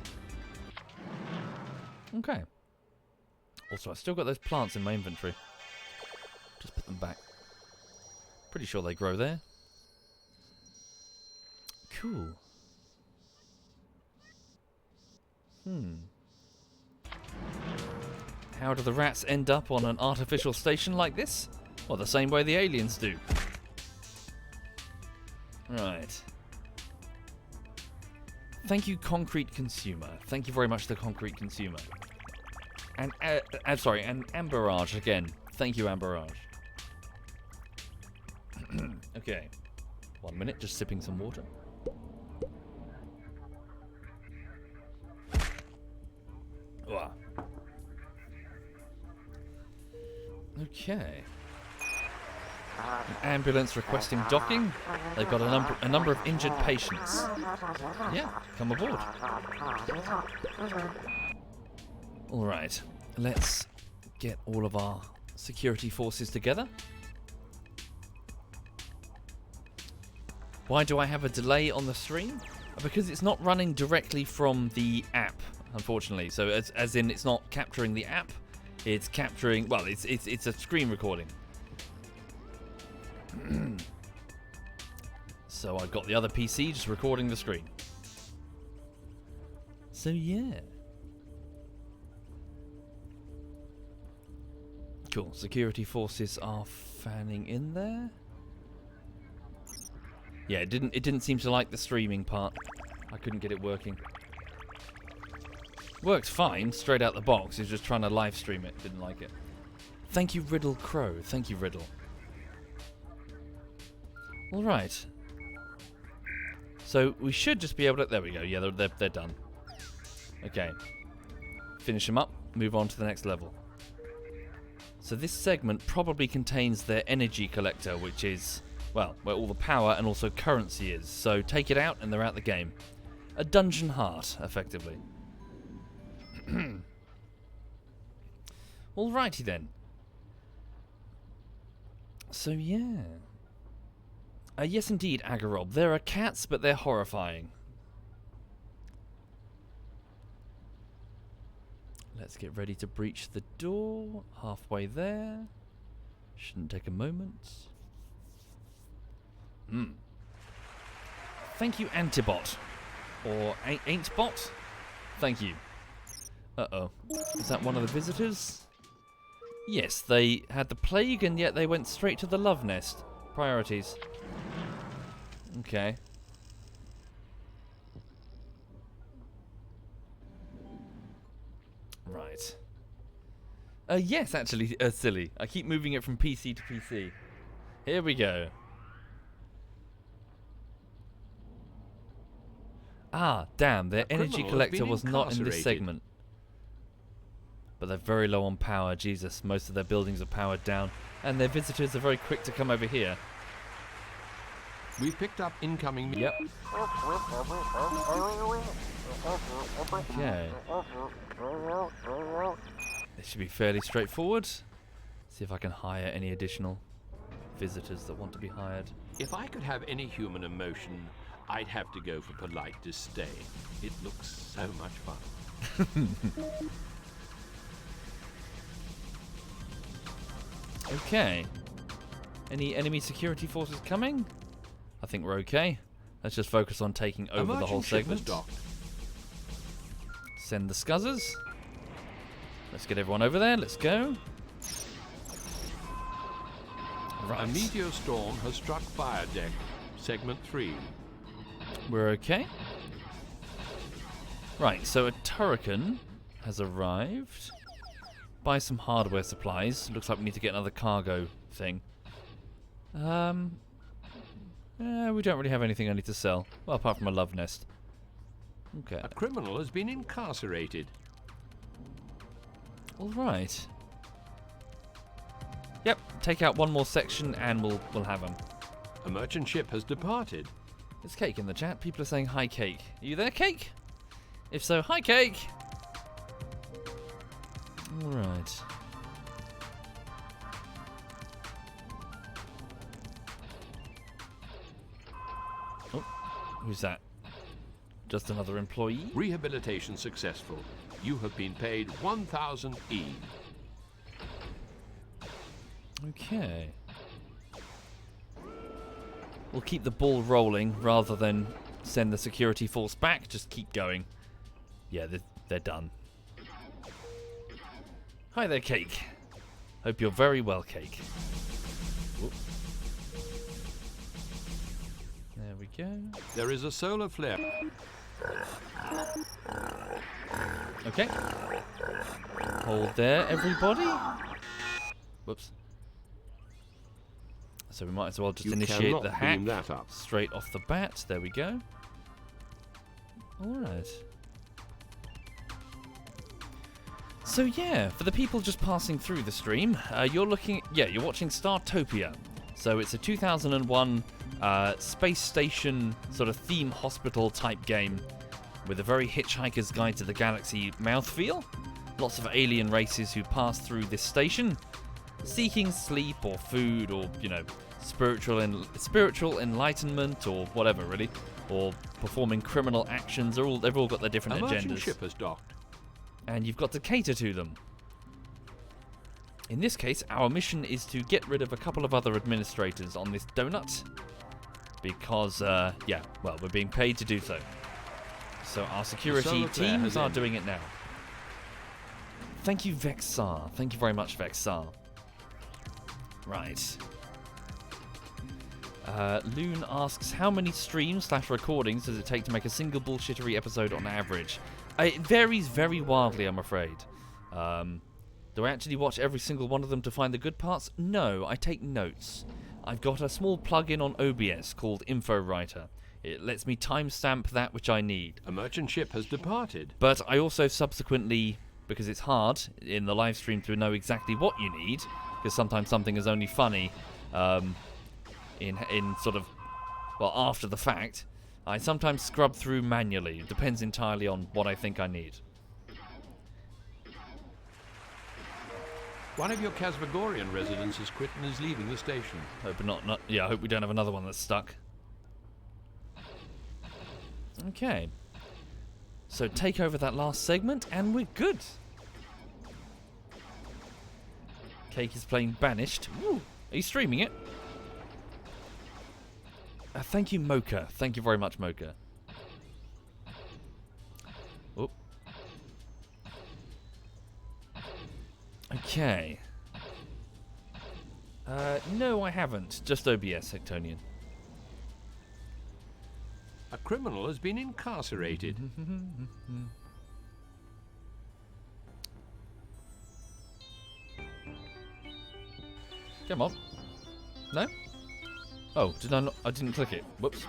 Okay. Also, I've still got those plants in my inventory. Just put them back. Pretty sure they grow there. Cool. How do the rats end up on an artificial station like this? Well, the same way the aliens do. Right. Thank you, Concrete Consumer. Thank you very much, the Concrete Consumer. And, sorry, and Amberage again. Thank you, Amberage. Okay. 1 minute, just sipping some water. Wow. Okay. An ambulance requesting docking. They've got a number of injured patients. Yeah, come aboard. Alright, let's get all of our security forces together. Why do I have a delay on the stream? Because it's not running directly from the app, unfortunately. So as in it's not capturing the app, it's capturing, well, it's a screen recording. So I've got the other PC just recording the screen. So yeah. Cool. Security forces are fanning in there. Yeah, it didn't seem to like the streaming part. I couldn't get it working. Works fine, straight out the box. He's just trying to live stream it. Didn't like it. Thank you, Riddle Crow. Thank you, Riddle. All right. So we should just be able to... There we go. Yeah, they're done. Okay. Finish them up. Move on to the next level. So this segment probably contains their energy collector, which is, well, where all the power and also currency is. So take it out and they're out the game. A dungeon heart, effectively. Alrighty then. So yeah. Yes indeed, Agarob. There are cats, but they're horrifying. Let's get ready to breach the door. Halfway there. Shouldn't take a moment. Thank you, Antibot. Or Ain'tbot. Thank you. Uh-oh. Is that one of the visitors? Yes, they had the plague and yet they went straight to the love nest. Priorities. Okay. Right. Yes, actually, silly. I keep moving it from PC to PC. Here we go. Ah, damn, their energy collector was not in this segment. But they're very low on power, Jesus. Most of their buildings are powered down. And their visitors are very quick to come over here. We've picked up incoming... Yep. Okay. This should be fairly straightforward. See if I can hire any additional visitors that want to be hired. If I could have any human emotion, I'd have to go for polite disdain. It looks so much fun. Okay. Any enemy security forces coming? I think we're okay. Let's just focus on taking over the whole segment. Send the scuzzers. Let's get everyone over there. Let's go. Right. A Meteor Storm has struck Fire Deck, Segment 3. We're okay. Right, so a Turrican has arrived. Buy some hardware supplies. Looks like we need to get another cargo thing. We don't really have anything I need to sell. Well, apart from a love nest. Okay. A criminal has been incarcerated. Alright. Yep, take out one more section and we'll have them. A merchant ship has departed. There's Cake in the chat. People are saying hi, Cake. Are you there, Cake? If so, hi, Cake! Alright. Oh, who's that? Just another employee? Rehabilitation successful. You have been paid 1,000 E. Okay. We'll keep the ball rolling rather than send the security force back. Just keep going. Yeah, they're done. Hi there, Cake. Hope you're very well, Cake. Whoop. There we go. There is a solar flare. Okay. Hold there, everybody. Whoops. So we might as well just initiate the hack that up. straight off the bat. There we go. Alright. So yeah, for the people just passing through the stream, you're watching Startopia. So it's a 2001 space station sort of theme hospital type game with a very Hitchhiker's Guide to the Galaxy mouthfeel. Lots of alien races who pass through this station, seeking sleep or food or, spiritual enlightenment or whatever, really. Or performing criminal actions. They've all got their different agendas. A merchant ship has docked. And you've got to cater to them. In this case, our mission is to get rid of a couple of other administrators on this donut. Because, we're being paid to do so. So our security teams are doing it now. Thank you, Vexar. Thank you very much, Vexar. Right. Loon asks, how many streams/recordings does it take to make a single bullshittery episode on average? It varies very wildly, I'm afraid. Do I actually watch every single one of them to find the good parts? No, I take notes. I've got a small plug-in on OBS called InfoWriter. It lets me timestamp that which I need. A merchant ship has departed. But I also subsequently, because it's hard in the live stream to know exactly what you need, because sometimes something is only funny in sort of, after the fact, I sometimes scrub through manually. It depends entirely on what I think I need. One of your Casvagorian residents has quit and is leaving the station. Hope I hope we don't have another one that's stuck. Okay. So take over that last segment and we're good. Cake is playing Banished. Ooh, are you streaming it? Thank you, Mocha. Thank you very much, Mocha. Oh. Okay. No, I haven't. Just OBS, Hectonian. A criminal has been incarcerated. Come on. No? Oh, did I not? I didn't click it. Whoops.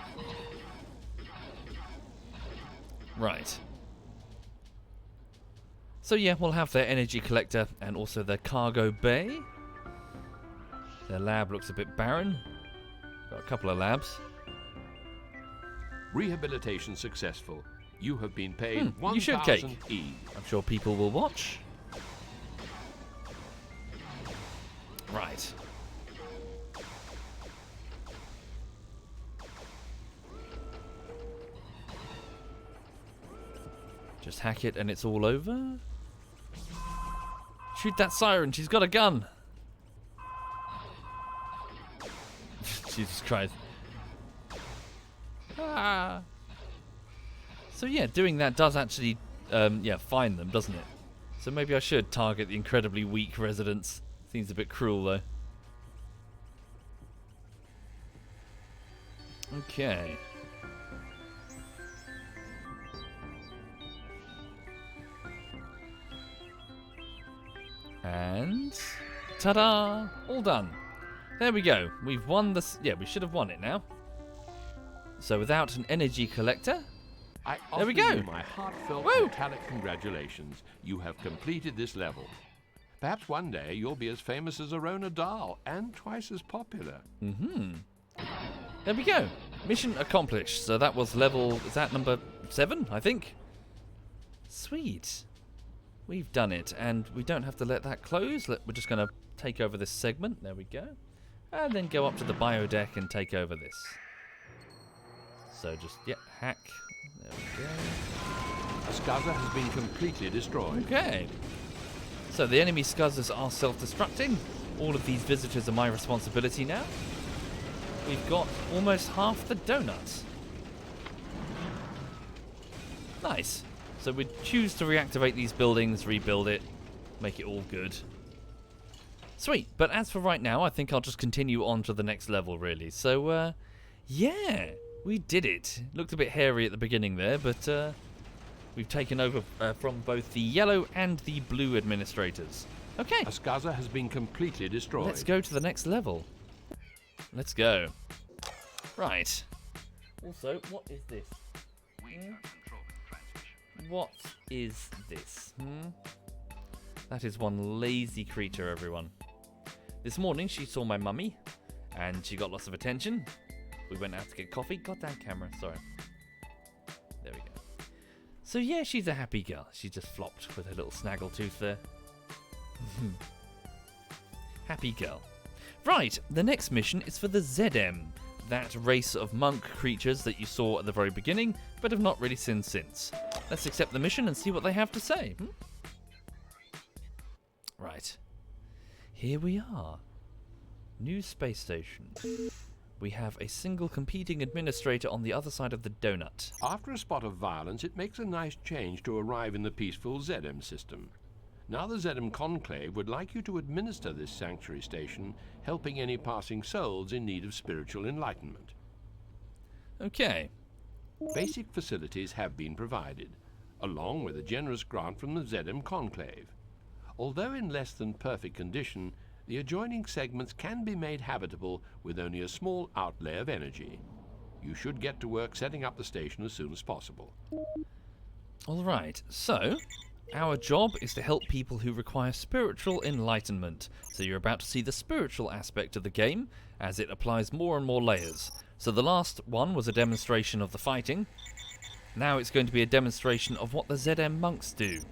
Right. So yeah, we'll have their energy collector and also their cargo bay. Their lab looks a bit barren. Got a couple of labs. Rehabilitation successful. You have been paid you should cake. 1,000 E. I'm sure people will watch. Right. Just hack it and it's all over. Shoot that siren, she's got a gun. Jesus Christ. Ah. So yeah, doing that does actually, find them, doesn't it? So maybe I should target the incredibly weak residents. Seems a bit cruel though. Okay. And ta-da! All done. There we go. We've won this. Yeah, we should have won it now. So without an energy collector, there we go. You my heartfelt Woo! metallic congratulations. You have completed this level. Perhaps one day you'll be as famous as Arona Dahl and twice as popular. There we go. Mission accomplished. So that was level, is that number 7, I think? Sweet. We've done it, and we don't have to let that close. We're just going to take over this segment. There we go. And then go up to the bio deck and take over this. So just, hack. There we go. A Scuzzer has been completely destroyed. Okay. So the enemy Scuzzers are self-destructing. All of these visitors are my responsibility now. We've got almost half the donuts. Nice. So we choose to reactivate these buildings, rebuild it, make it all good. Sweet. But as for right now, I think I'll just continue on to the next level, really. So, yeah, we did it. Looked a bit hairy at the beginning there, but we've taken over from both the yellow and the blue administrators. Okay. A Scuzzer has been completely destroyed. Let's go to the next level. Let's go. Right. Also, what is this? What is this? That is one lazy creature, everyone. This morning, she saw my mummy, and she got lots of attention. We went out to get coffee. Goddamn camera, sorry. There we go. So yeah, she's a happy girl. She just flopped with her little snaggletooth there. Happy girl. Right, the next mission is for the ZM, that race of monk creatures that you saw at the very beginning, but have not really seen since. Let's accept the mission and see what they have to say. Right. Here we are. New space station. We have a single competing administrator on the other side of the donut. After a spot of violence, it makes a nice change to arrive in the peaceful ZM system. Now the ZM Conclave would like you to administer this sanctuary station, helping any passing souls in need of spiritual enlightenment. Okay. Basic facilities have been provided, along with a generous grant from the ZM Conclave. Although in less than perfect condition, the adjoining segments can be made habitable with only a small outlay of energy. You should get to work setting up the station as soon as possible. All right, so our job is to help people who require spiritual enlightenment. So you're about to see the spiritual aspect of the game as it applies more and more layers. So the last one was a demonstration of the fighting. Now it's going to be a demonstration of what the ZM monks do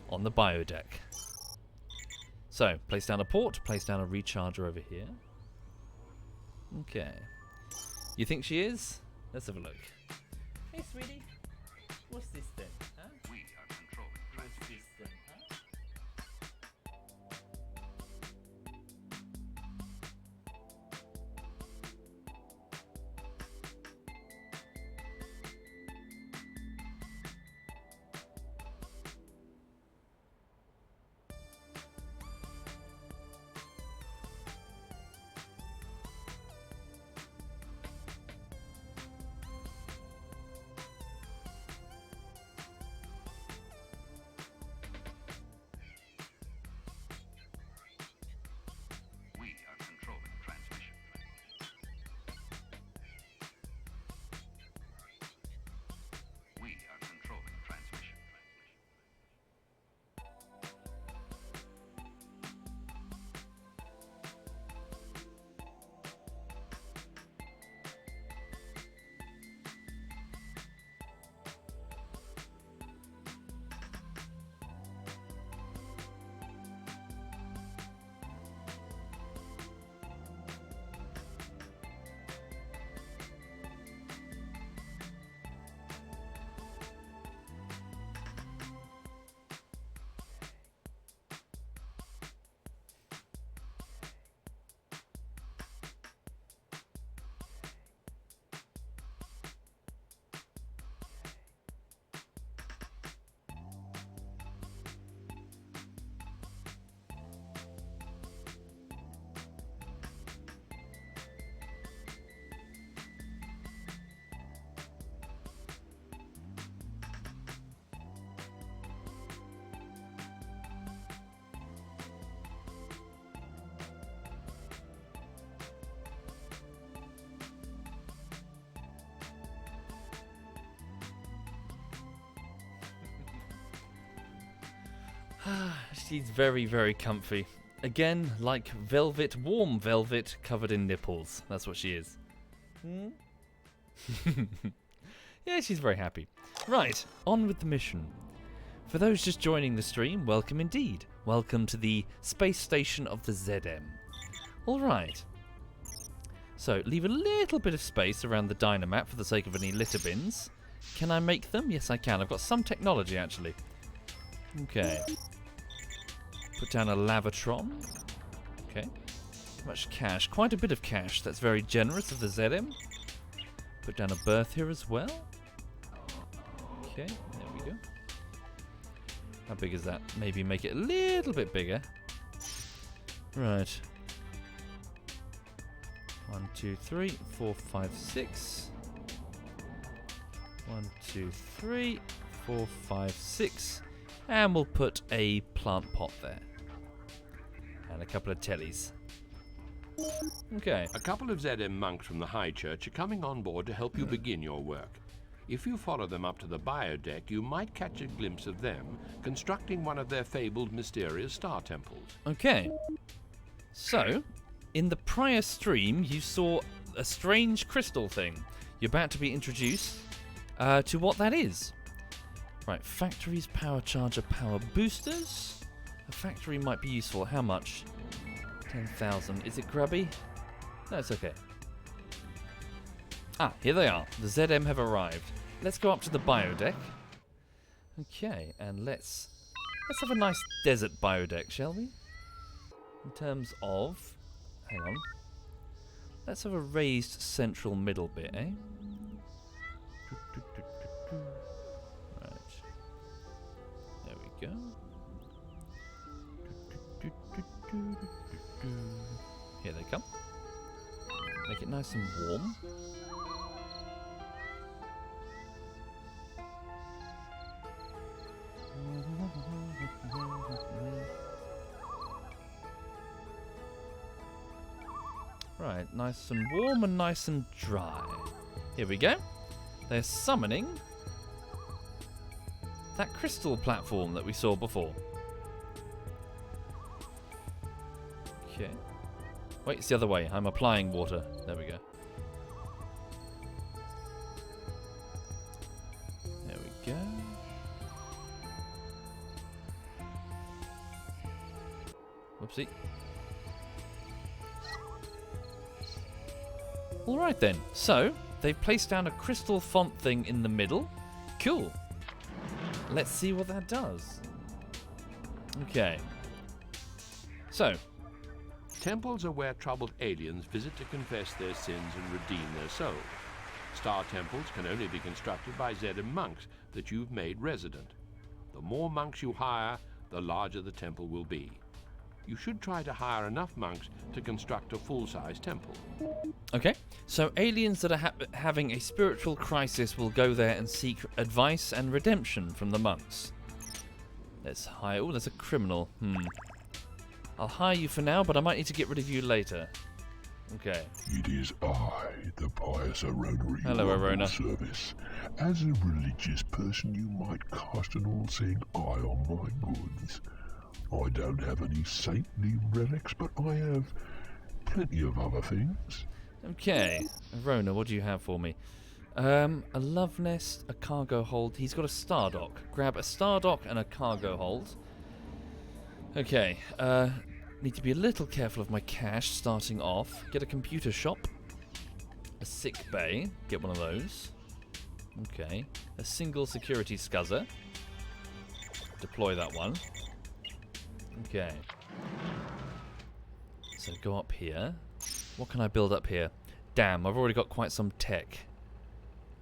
on the biodeck. So, place down a port, place down a recharger over here. Okay. You think she is? Let's have a look. Hey, sweetie. What's this then? Huh? We are controlling What's this then? Huh? She's very, very comfy. Again, like velvet, warm velvet covered in nipples. That's what she is. Yeah, she's very happy. Right, on with the mission. For those just joining the stream, welcome indeed. Welcome to the space station of the ZM. Alright. So, leave a little bit of space around the dynamap for the sake of any litter bins. Can I make them? Yes, I can. I've got some technology, actually. Okay. Put down a lavatron. Okay. Much cash. Quite a bit of cash. That's very generous of the ZM. Put down a berth here as well. Okay, there we go. How big is that? Maybe make it a little bit bigger. Right. 1, 2, 3, 4, 5, 6. 1, 2, 3, 4, 5, 6. And we'll put a plant pot there. And a couple of tellies. Okay. A couple of ZM monks from the High Church are coming on board to help you begin your work. If you follow them up to the biodeck, you might catch a glimpse of them constructing one of their fabled mysterious star temples. Okay. So, in the prior stream, you saw a strange crystal thing. You're about to be introduced to what that is. Right, factories, power charger, power boosters. A factory might be useful. How much? 10,000. Is it grubby? No, it's okay. Ah, here they are. The ZM have arrived. Let's go up to the biodeck. Okay, and let's have a nice desert biodeck, shall we? In terms of... Hang on. Let's have a raised central middle bit, eh? Right. There we go. Here they come. Make it nice and warm. Right, nice and warm and nice and dry. Here we go. They're summoning that crystal platform that we saw before. Okay. Wait, it's the other way. I'm applying water. There we go. There we go. Whoopsie. Alright then, so they've placed down a crystal font thing in the middle. Cool. Let's see what that does. Okay. So. Temples are where troubled aliens visit to confess their sins and redeem their souls. Star temples can only be constructed by ZM monks that you've made resident. The more monks you hire, the larger the temple will be. You should try to hire enough monks to construct a full-size temple. Okay, so aliens that are having a spiritual crisis will go there and seek advice and redemption from the monks. Let's hire... Oh, there's a criminal. I'll hire you for now, but I might need to get rid of you later. Okay. It is I, the pious Arona. Hello, Arona. Service. As a religious person, you might cast an all-seeing eye on my goods. I don't have any saintly relics, but I have plenty of other things. Okay. Arona, what do you have for me? A love nest, a cargo hold. He's got a star dock. Grab a star dock and a cargo hold. Okay. Need to be a little careful of my cash starting off. Get a computer shop. A sick bay. Get one of those. Okay. A single security scuzzer. Deploy that one. Okay. So go up here. What can I build up here? Damn, I've already got quite some tech.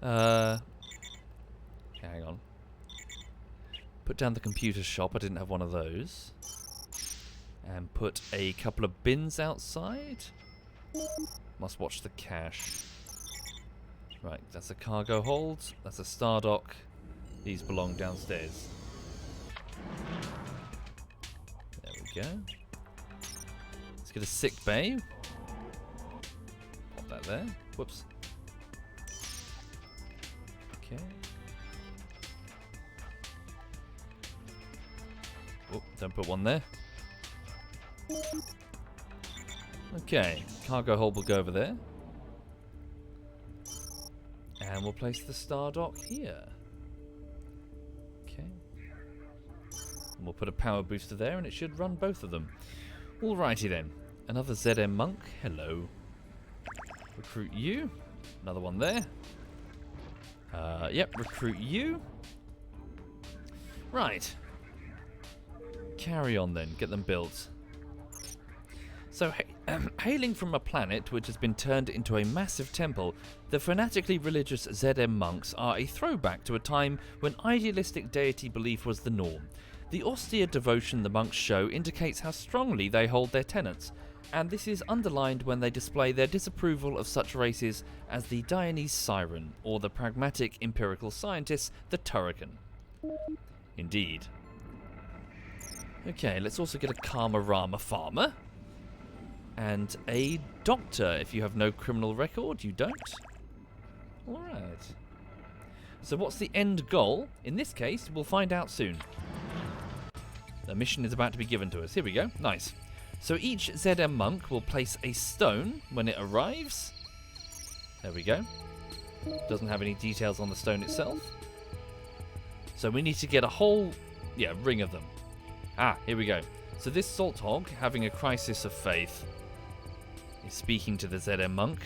Hang on. Put down the computer shop. I didn't have one of those. And put a couple of bins outside. Must watch the cash. Right, that's a cargo hold. That's a star dock. These belong downstairs. There we go. Let's get a sick bay. Pop that there. Whoops. Okay. Oh, don't put one there. Okay, cargo hold will go over there. And we'll place the star dock here. Okay. And we'll put a power booster there and it should run both of them. Alrighty then. Another ZM monk. Hello. Recruit you. Another one there. Yep, recruit you. Right. Carry on then. Get them built. So, hailing from a planet which has been turned into a massive temple, the fanatically religious ZM monks are a throwback to a time when idealistic deity belief was the norm. The austere devotion the monks show indicates how strongly they hold their tenets, and this is underlined when they display their disapproval of such races as the Dianese Siren, or the pragmatic empirical scientists, the Turrican. Indeed. Okay, let's also get a Karma Rama farmer. And a doctor. If you have no criminal record, you don't. Alright. So what's the end goal? In this case, we'll find out soon. The mission is about to be given to us. Here we go. Nice. So each ZM monk will place a stone when it arrives. There we go. Doesn't have any details on the stone itself. So we need to get a whole, ring of them. Ah, here we go. So this salt hog, having a crisis of faith, is speaking to the ZM monk.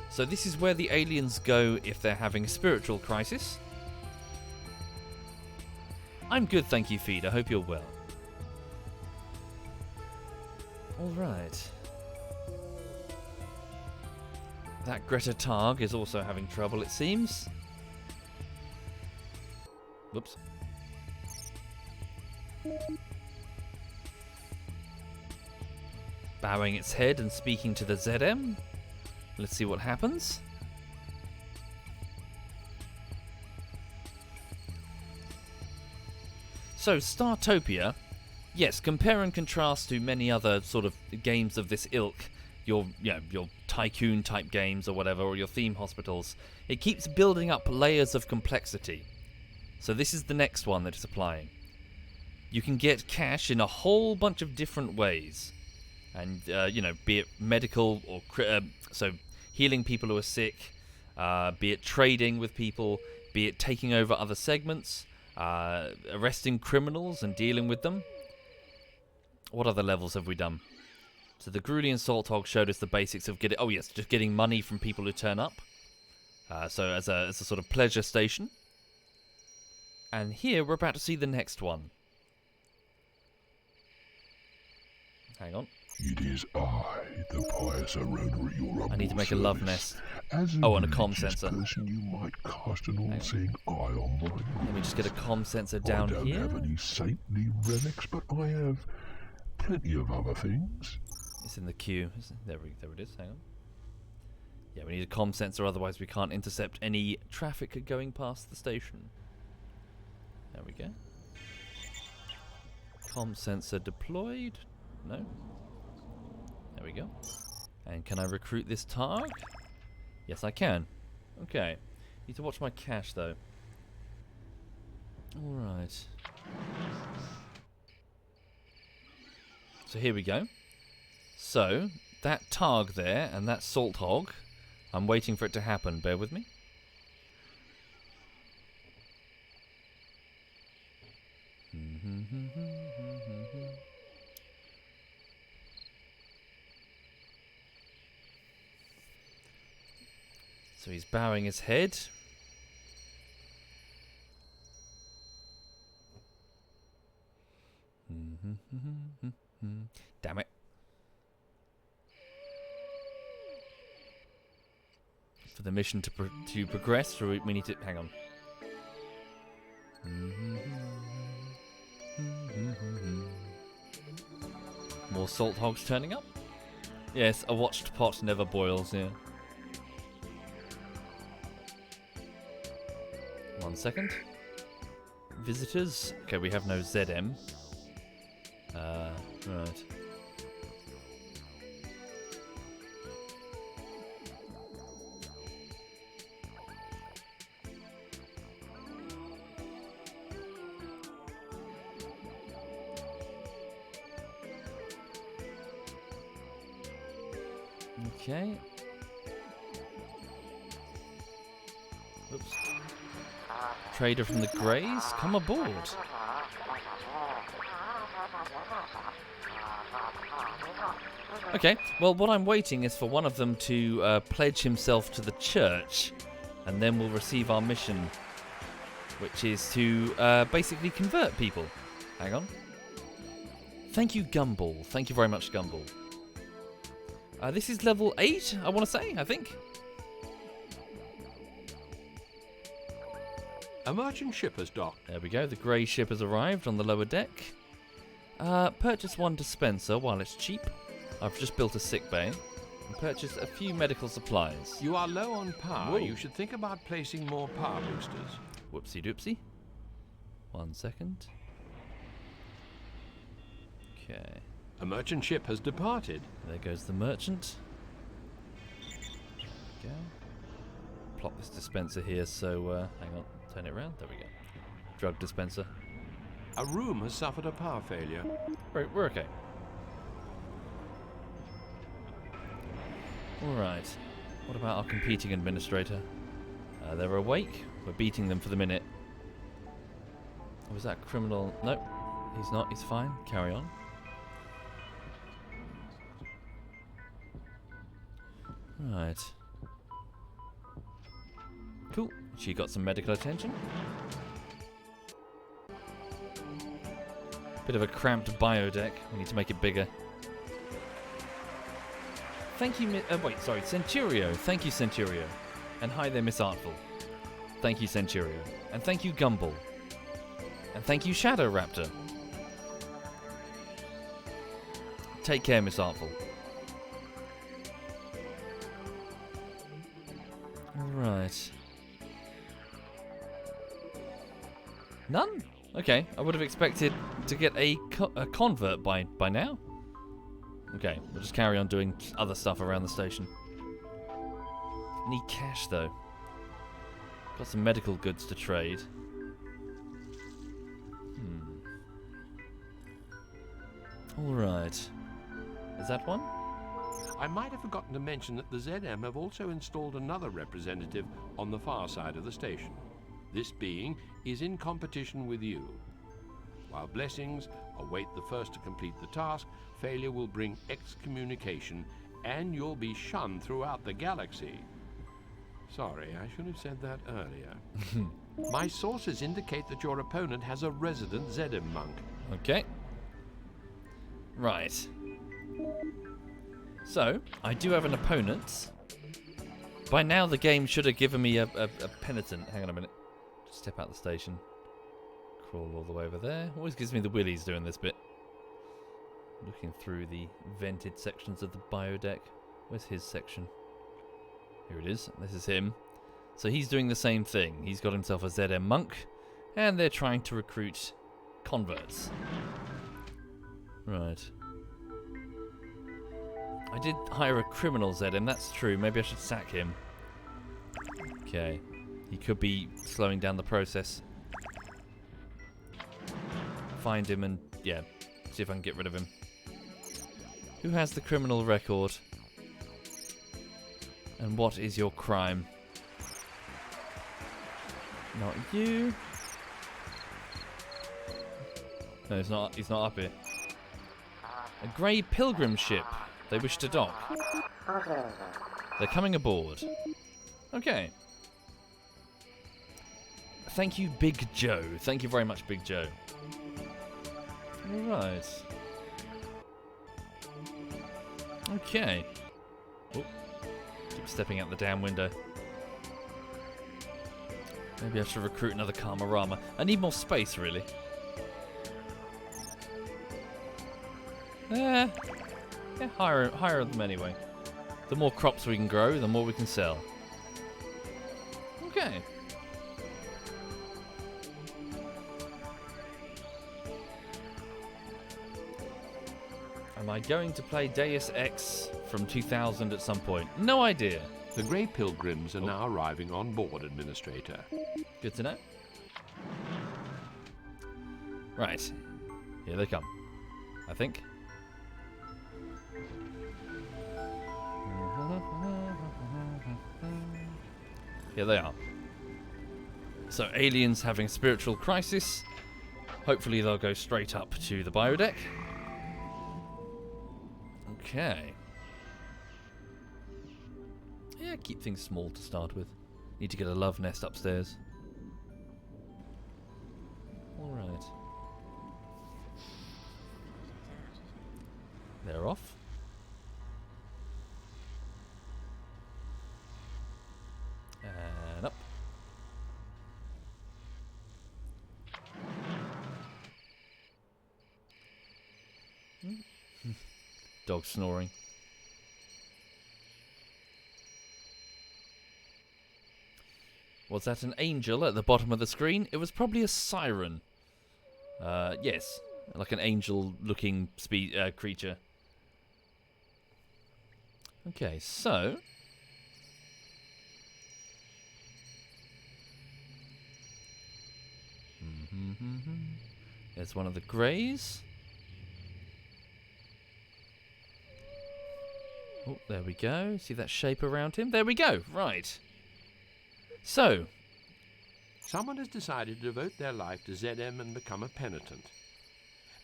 So this is where the aliens go if they're having a spiritual crisis. I'm good, thank you, Feed. I hope you're well. Alright. That Greta Targ is also having trouble, it seems. Whoops. Bowing its head and speaking to the ZM. Let's see what happens. So, Startopia, yes, compare and contrast to many other sort of games of this ilk, your tycoon type games or whatever, or your theme hospitals. It keeps building up layers of complexity. So this is the next one that it's applying. You can get cash in a whole bunch of different ways. And, be it medical or so healing people who are sick, be it trading with people, be it taking over other segments, arresting criminals and dealing with them. What other levels have we done? So the Grulian Salt Hog showed us the basics of just getting money from people who turn up. So as a sort of pleasure station. And here we're about to see the next one. Hang on. It is I, the pious Arona at your humble I need to make a love nest. As And a comm religious sensor. person, you might cast an all-seeing eye on my Let me just get a comm sensor I down don't here. have any saintly relics, but I have plenty of other things. It's in the queue. There it is. Hang on. Yeah, we need a comm sensor, otherwise we can't intercept any traffic going past the station. There we go. Comm sensor deployed. No. There we go. And can I recruit this targ? Yes, I can. Okay. Need to watch my cash, though. Alright. So here we go. So, that targ there and that salt hog, I'm waiting for it to happen. Bear with me. So he's bowing his head. Damn it. For the mission to progress, we need to... Hang on. More salt hogs turning up? Yes, a watched pot never boils, yeah. 1 second. Visitors. Okay, we have no ZM. Right. Okay. Oops. Trader from the Greys, come aboard. Okay, well, what I'm waiting is for one of them to pledge himself to the church, and then we'll receive our mission, which is to basically convert people. Hang on. Thank you, Gumball. Thank you very much, Gumball. This is level 8, I want to say, I think. A merchant ship has docked. There we go, the grey ship has arrived on the lower deck. Purchase one dispenser while it's cheap. I've just built a sick bay. And purchased a few medical supplies. You are low on power. Whoa. You should think about placing more power boosters. Whoopsie doopsie. 1 second. Okay. A merchant ship has departed. There goes the merchant. Go. Plop this dispenser here, so hang on, turn it around. There we go. Drug dispenser. A room has suffered a power failure. We're okay. Alright. What about our competing administrator? They're awake. We're beating them for the minute. Was that a criminal? Nope. He's not. He's fine. Carry on. Right. Cool. She got some medical attention. Bit of a cramped bio deck. We need to make it bigger. Thank you, Centurio. Thank you, Centurio. And hi there, Miss Artful. Thank you, Centurio. And thank you, Gumball. And thank you, Shadow Raptor. Take care, Miss Artful. Alright. None? Okay, I would have expected to get a convert by now. Okay, we'll just carry on doing other stuff around the station. Need cash, though. Got some medical goods to trade. Alright. Is that one? I might have forgotten to mention that the ZM have also installed another representative on the far side of the station. This being is in competition with you. While blessings await the first to complete the task, failure will bring excommunication and you'll be shunned throughout the galaxy. Sorry, I should have said that earlier. My sources indicate that your opponent has a resident ZM monk. Okay. Right. So, I do have an opponent. By now the game should have given me a penitent. Hang on a minute. Just step out the station. Crawl all the way over there. Always gives me the willies doing this bit. Looking through the vented sections of the biodeck. Where's his section? Here it is. This is him. So he's doing the same thing. He's got himself a ZM monk. And they're trying to recruit converts. Right. I did hire a criminal ZM, that's true. Maybe I should sack him. Okay. He could be slowing down the process. Find him and, yeah, see if I can get rid of him. Who has the criminal record? And what is your crime? Not you. No, he's not up here. A grey pilgrim ship. They wish to dock. They're coming aboard. Okay. Thank you, Big Joe. Thank you very much, Big Joe. Alright. Okay. Oh, keep stepping out the damn window. Maybe I should recruit another Karmarama. I need more space, really. Yeah, hire them anyway. The more crops we can grow, the more we can sell. Okay. Am I going to play Deus Ex from 2000 at some point? No idea. The Grey Pilgrims are now arriving on board, Administrator. Good to know. Right. Here they come. I think. Here they are. So, aliens having a spiritual crisis. Hopefully they'll go straight up to the biodeck. Okay. Yeah, keep things small to start with. Need to get a love nest upstairs. Alright. They're off. And up. Dog snoring. Was that an angel at the bottom of the screen? It was probably a siren. Yes. Like an angel-looking creature. Okay, so... There's one of the greys. Oh, there we go. See that shape around him? There we go. Right. So. Someone has decided to devote their life to ZM and become a penitent.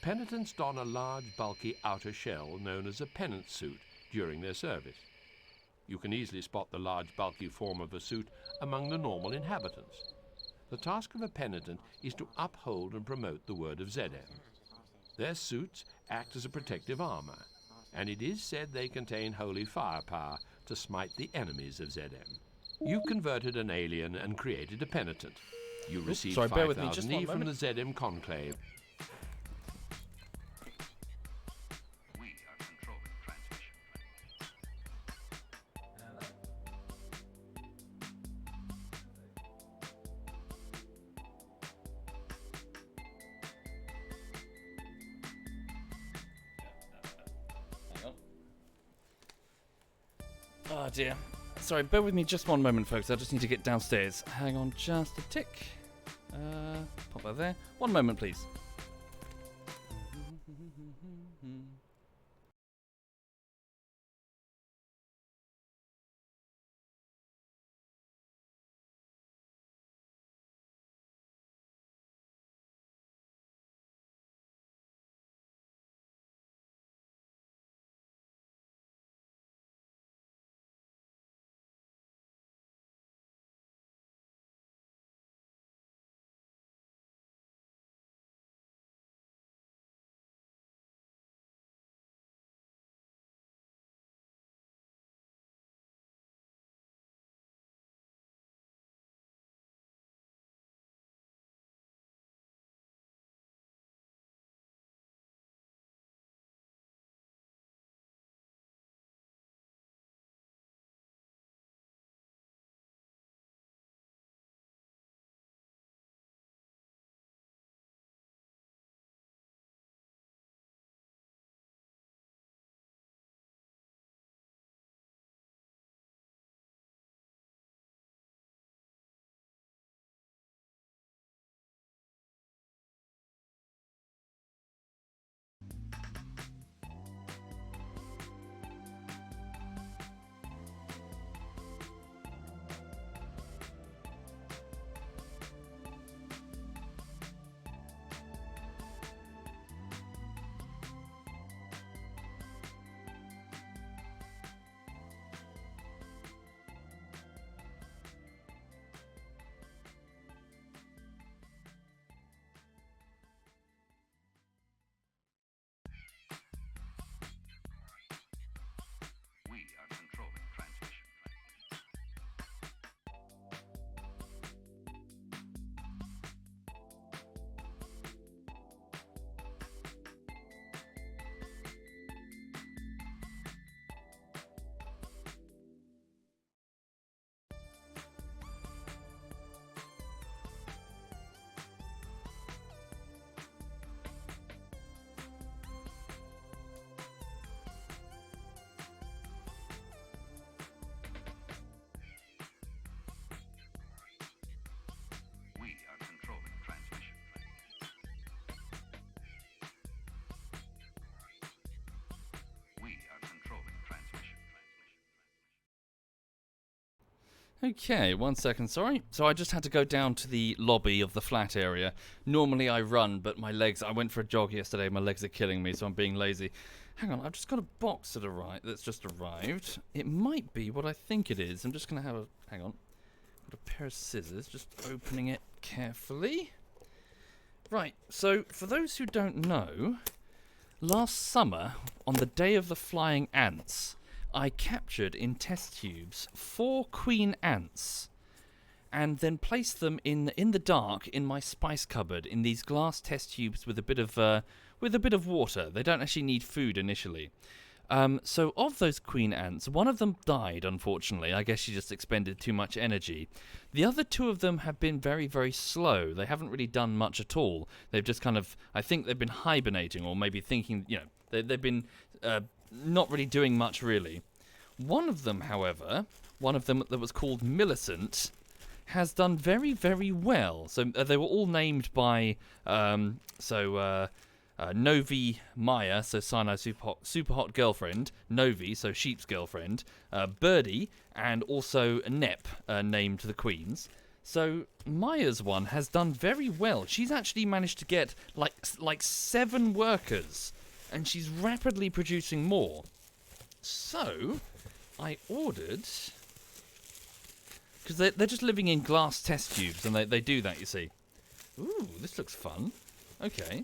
Penitents don a large, bulky outer shell known as a penance suit during their service. You can easily spot the large, bulky form of a suit among the normal inhabitants. The task of a penitent is to uphold and promote the word of ZM. Their suits act as a protective armor, and it is said they contain holy firepower to smite the enemies of ZM. You converted an alien and created a penitent. You received 5,000 E from the ZM Conclave. We are controlling transmission. Hang on. Oh dear. Sorry, bear with me just one moment, folks. I just need to get downstairs. Hang on just a tick. Pop that there. One moment, please. Okay, 1 second, sorry. So I just had to go down to the lobby of the flat area. Normally I run, but my legs, I went for a jog yesterday, my legs are killing me, so I'm being lazy. Hang on, I've just got a box that's just arrived. It might be what I think it is. I'm just going to have a, hang on. Got a pair of scissors, just opening it carefully. Right, so for those who don't know, last summer, on the day of the flying ants, I captured in test tubes 4 queen ants and then placed them in the dark in my spice cupboard in these glass test tubes with a bit of water. They don't actually need food initially. So of those queen ants, one of them died, unfortunately. I guess she just expended too much energy. The other 2 of them have been very, very slow. They haven't really done much at all. They've just kind of, I think they've been hibernating or maybe thinking, they've been not really doing much, really. One of them, however, that was called Millicent, has done very, very well. So they were all named by, Novi Maya, so Sinai's super hot girlfriend, Novi, so Sheep's girlfriend, Birdie, and also Nep, named the queens. So Maya's one has done very well. She's actually managed to get like 7 workers, and she's rapidly producing more. So I ordered, because they're just living in glass test tubes, and they do that, you see. Ooh, this looks fun. Okay.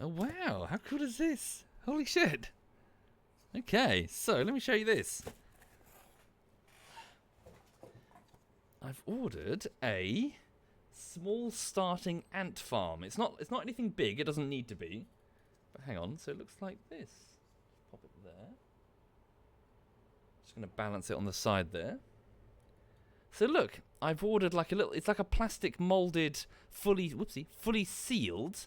Oh, wow. How cool is this? Holy shit. Okay, so let me show you this. I've ordered a small starting ant farm. It's not anything big. It doesn't need to be. But hang on. So it looks like this. Pop it there. Just going to balance it on the side there. So look, I've ordered like a little... It's like a plastic molded, fully sealed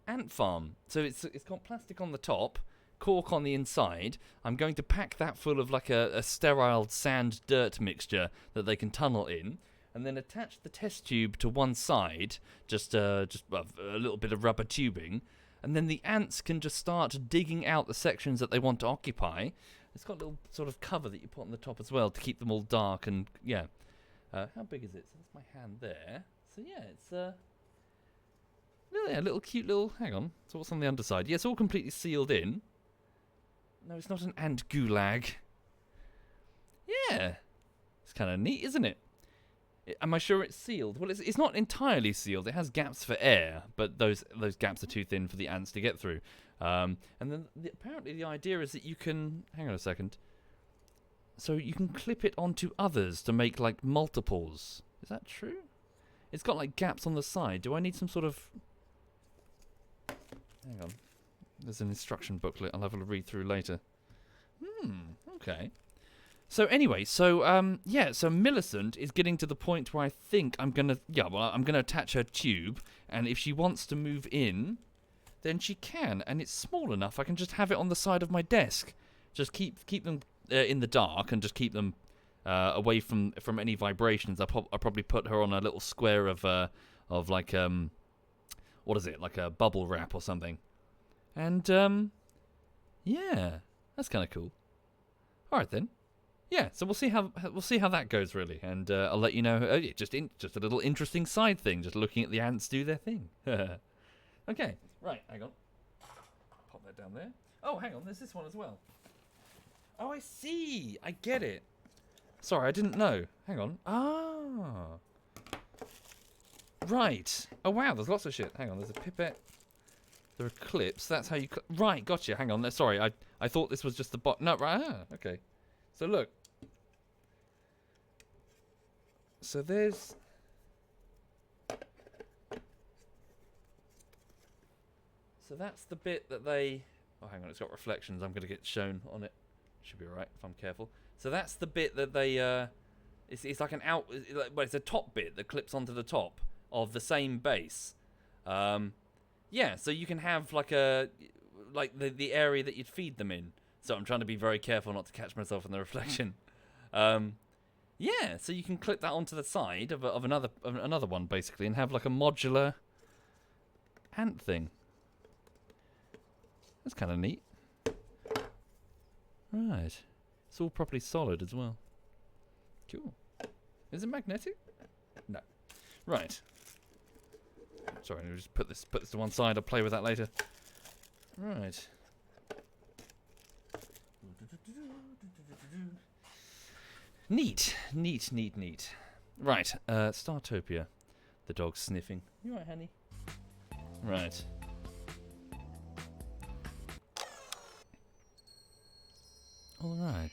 ant farm. So it's got plastic on the top, cork on the inside. I'm going to pack that full of like a sterile sand dirt mixture that they can tunnel in, and then attach the test tube to one side, just a little bit of rubber tubing, and then the ants can just start digging out the sections that they want to occupy. It's got a little sort of cover that you put on the top as well to keep them all dark and yeah. How big is it? So that's my hand there. So yeah, it's little cute little... Hang on. So what's on the underside? Yeah, it's all completely sealed in. No, it's not an ant gulag. Yeah. It's kind of neat, isn't it? Am I sure it's sealed? Well, it's not entirely sealed. It has gaps for air, but those gaps are too thin for the ants to get through. And then apparently the idea is that you can... Hang on a second. So you can clip it onto others to make, like, multiples. Is that true? It's got, like, gaps on the side. Do I need some sort of... Hang on. There's an instruction booklet I'll have a read through later. Okay. So anyway, so Millicent is getting to the point where I think I'm gonna attach her tube, and if she wants to move in, then she can, and it's small enough I can just have it on the side of my desk. Just keep them in the dark and just keep them away from any vibrations. I'll probably put her on a little square of like what is it, like a bubble wrap or something. And yeah, that's kind of cool. All right then. Yeah, so we'll see how that goes really, and I'll let you know. Just a little interesting side thing, just looking at the ants do their thing. Okay, right, hang on. Pop that down there. Oh, hang on, there's this one as well. Oh, I see. I get it. Sorry, I didn't know. Hang on. Ah. Right. Oh wow, there's lots of shit. Hang on, there's a pipette. There are clips. That's how you... Right, gotcha. Hang on. Sorry, I thought this was just the bot... No, right. Okay. So look. So there's... So that's the bit that they... Oh, hang on. It's got reflections. I'm going to get shown on it. Should be alright if I'm careful. So that's the bit that they... It's like an out... Well, it's a top bit that clips onto the top of the same base. Yeah, so you can have like the area that you'd feed them in. So I'm trying to be very careful not to catch myself in the reflection. Yeah, so you can clip that onto the side of another one basically, and have like a modular ant thing. That's kind of neat. Right, it's all properly solid as well. Cool. Is it magnetic? No. Right. Sorry, let me just put this to one side. I'll play with that later. Right. Neat. Right, Startopia. The dog's sniffing. You alright, honey? Right. Alright.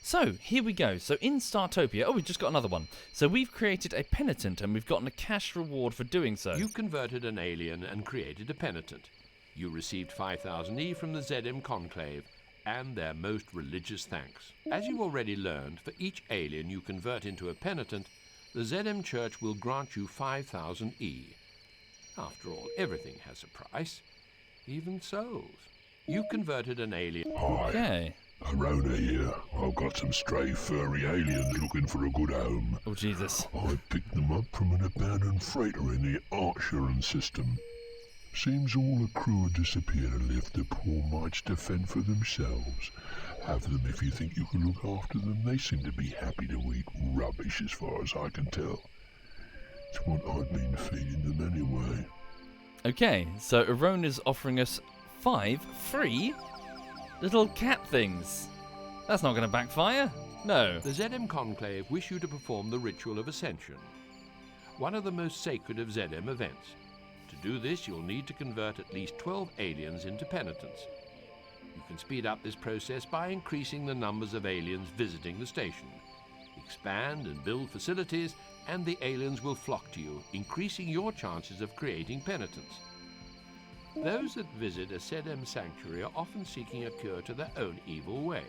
So, here we go. So, in Startopia... Oh, we've just got another one. So, we've created a penitent, and we've gotten a cash reward for doing so. You converted an alien and created a penitent. You received 5,000 E from the ZM Conclave, and their most religious thanks. As you already learned, for each alien you convert into a penitent, the ZM Church will grant you 5,000 E. After all, everything has a price, even souls. You converted an alien... Hi, Okay. Arona here. I've got some stray furry aliens looking for a good home. Oh, Jesus. I picked them up from an abandoned freighter in the Arcturan system. Seems all the crew have disappeared and left the poor mites to fend for themselves. Have them if you think you can look after them. They seem to be happy to eat rubbish as far as I can tell. It's what I've been feeding them anyway. Okay, so Arona's offering us 5 free little cat things. That's not going to backfire. No. The ZM Conclave wish you to perform the Ritual of Ascension, one of the most sacred of ZM events. To do this, you'll need to convert at least 12 aliens into penitents. You can speed up this process by increasing the numbers of aliens visiting the station. Expand and build facilities, and the aliens will flock to you, increasing your chances of creating penitents. Those that visit a ZM sanctuary are often seeking a cure to their own evil ways.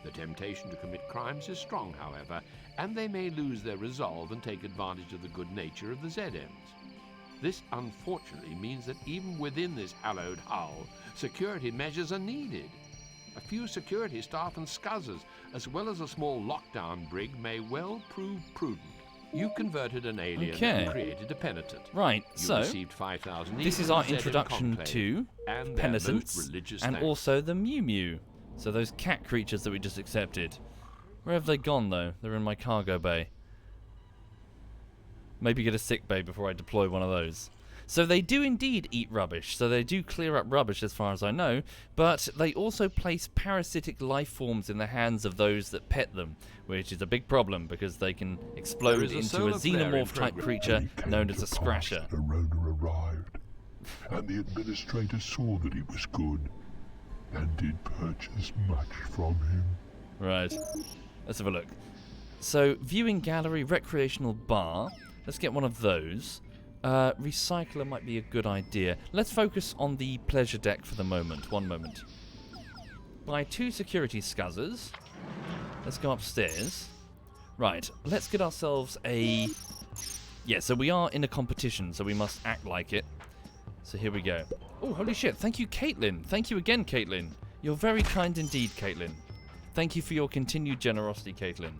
The temptation to commit crimes is strong, however, and they may lose their resolve and take advantage of the good nature of the ZMs. This unfortunately means that even within this hallowed hull, security measures are needed. A few security staff and scuzzers, as well as a small lockdown brig, may well prove prudent. You converted an alien and created a penitent. Right, You so received 5,000 this is our introduction to penitents and also the Mew Mew. So those cat creatures that we just accepted. Where have they gone, though? They're in my cargo bay. Maybe get a sick bay before I deploy one of those. So they do indeed eat rubbish, so they do clear up rubbish as far as I know, but they also place parasitic life forms in the hands of those that pet them, which is a big problem because they can explode into a xenomorph-type creature known as a Scratcher. Arona arrived, and the administrator saw that he was good, and did purchase much from him. Right, let's have a look. So, viewing gallery, recreational bar, let's get one of those. Recycler might be a good idea. Let's focus on the pleasure deck for the moment. One moment. Buy 2 security scuzzers. Let's go upstairs. Right, let's get ourselves a... Yeah, so we are in a competition, so we must act like it. So here we go. Oh, holy shit. Thank you, Caitlin. Thank you again, Caitlin. You're very kind indeed, Caitlin. Thank you for your continued generosity, Caitlin.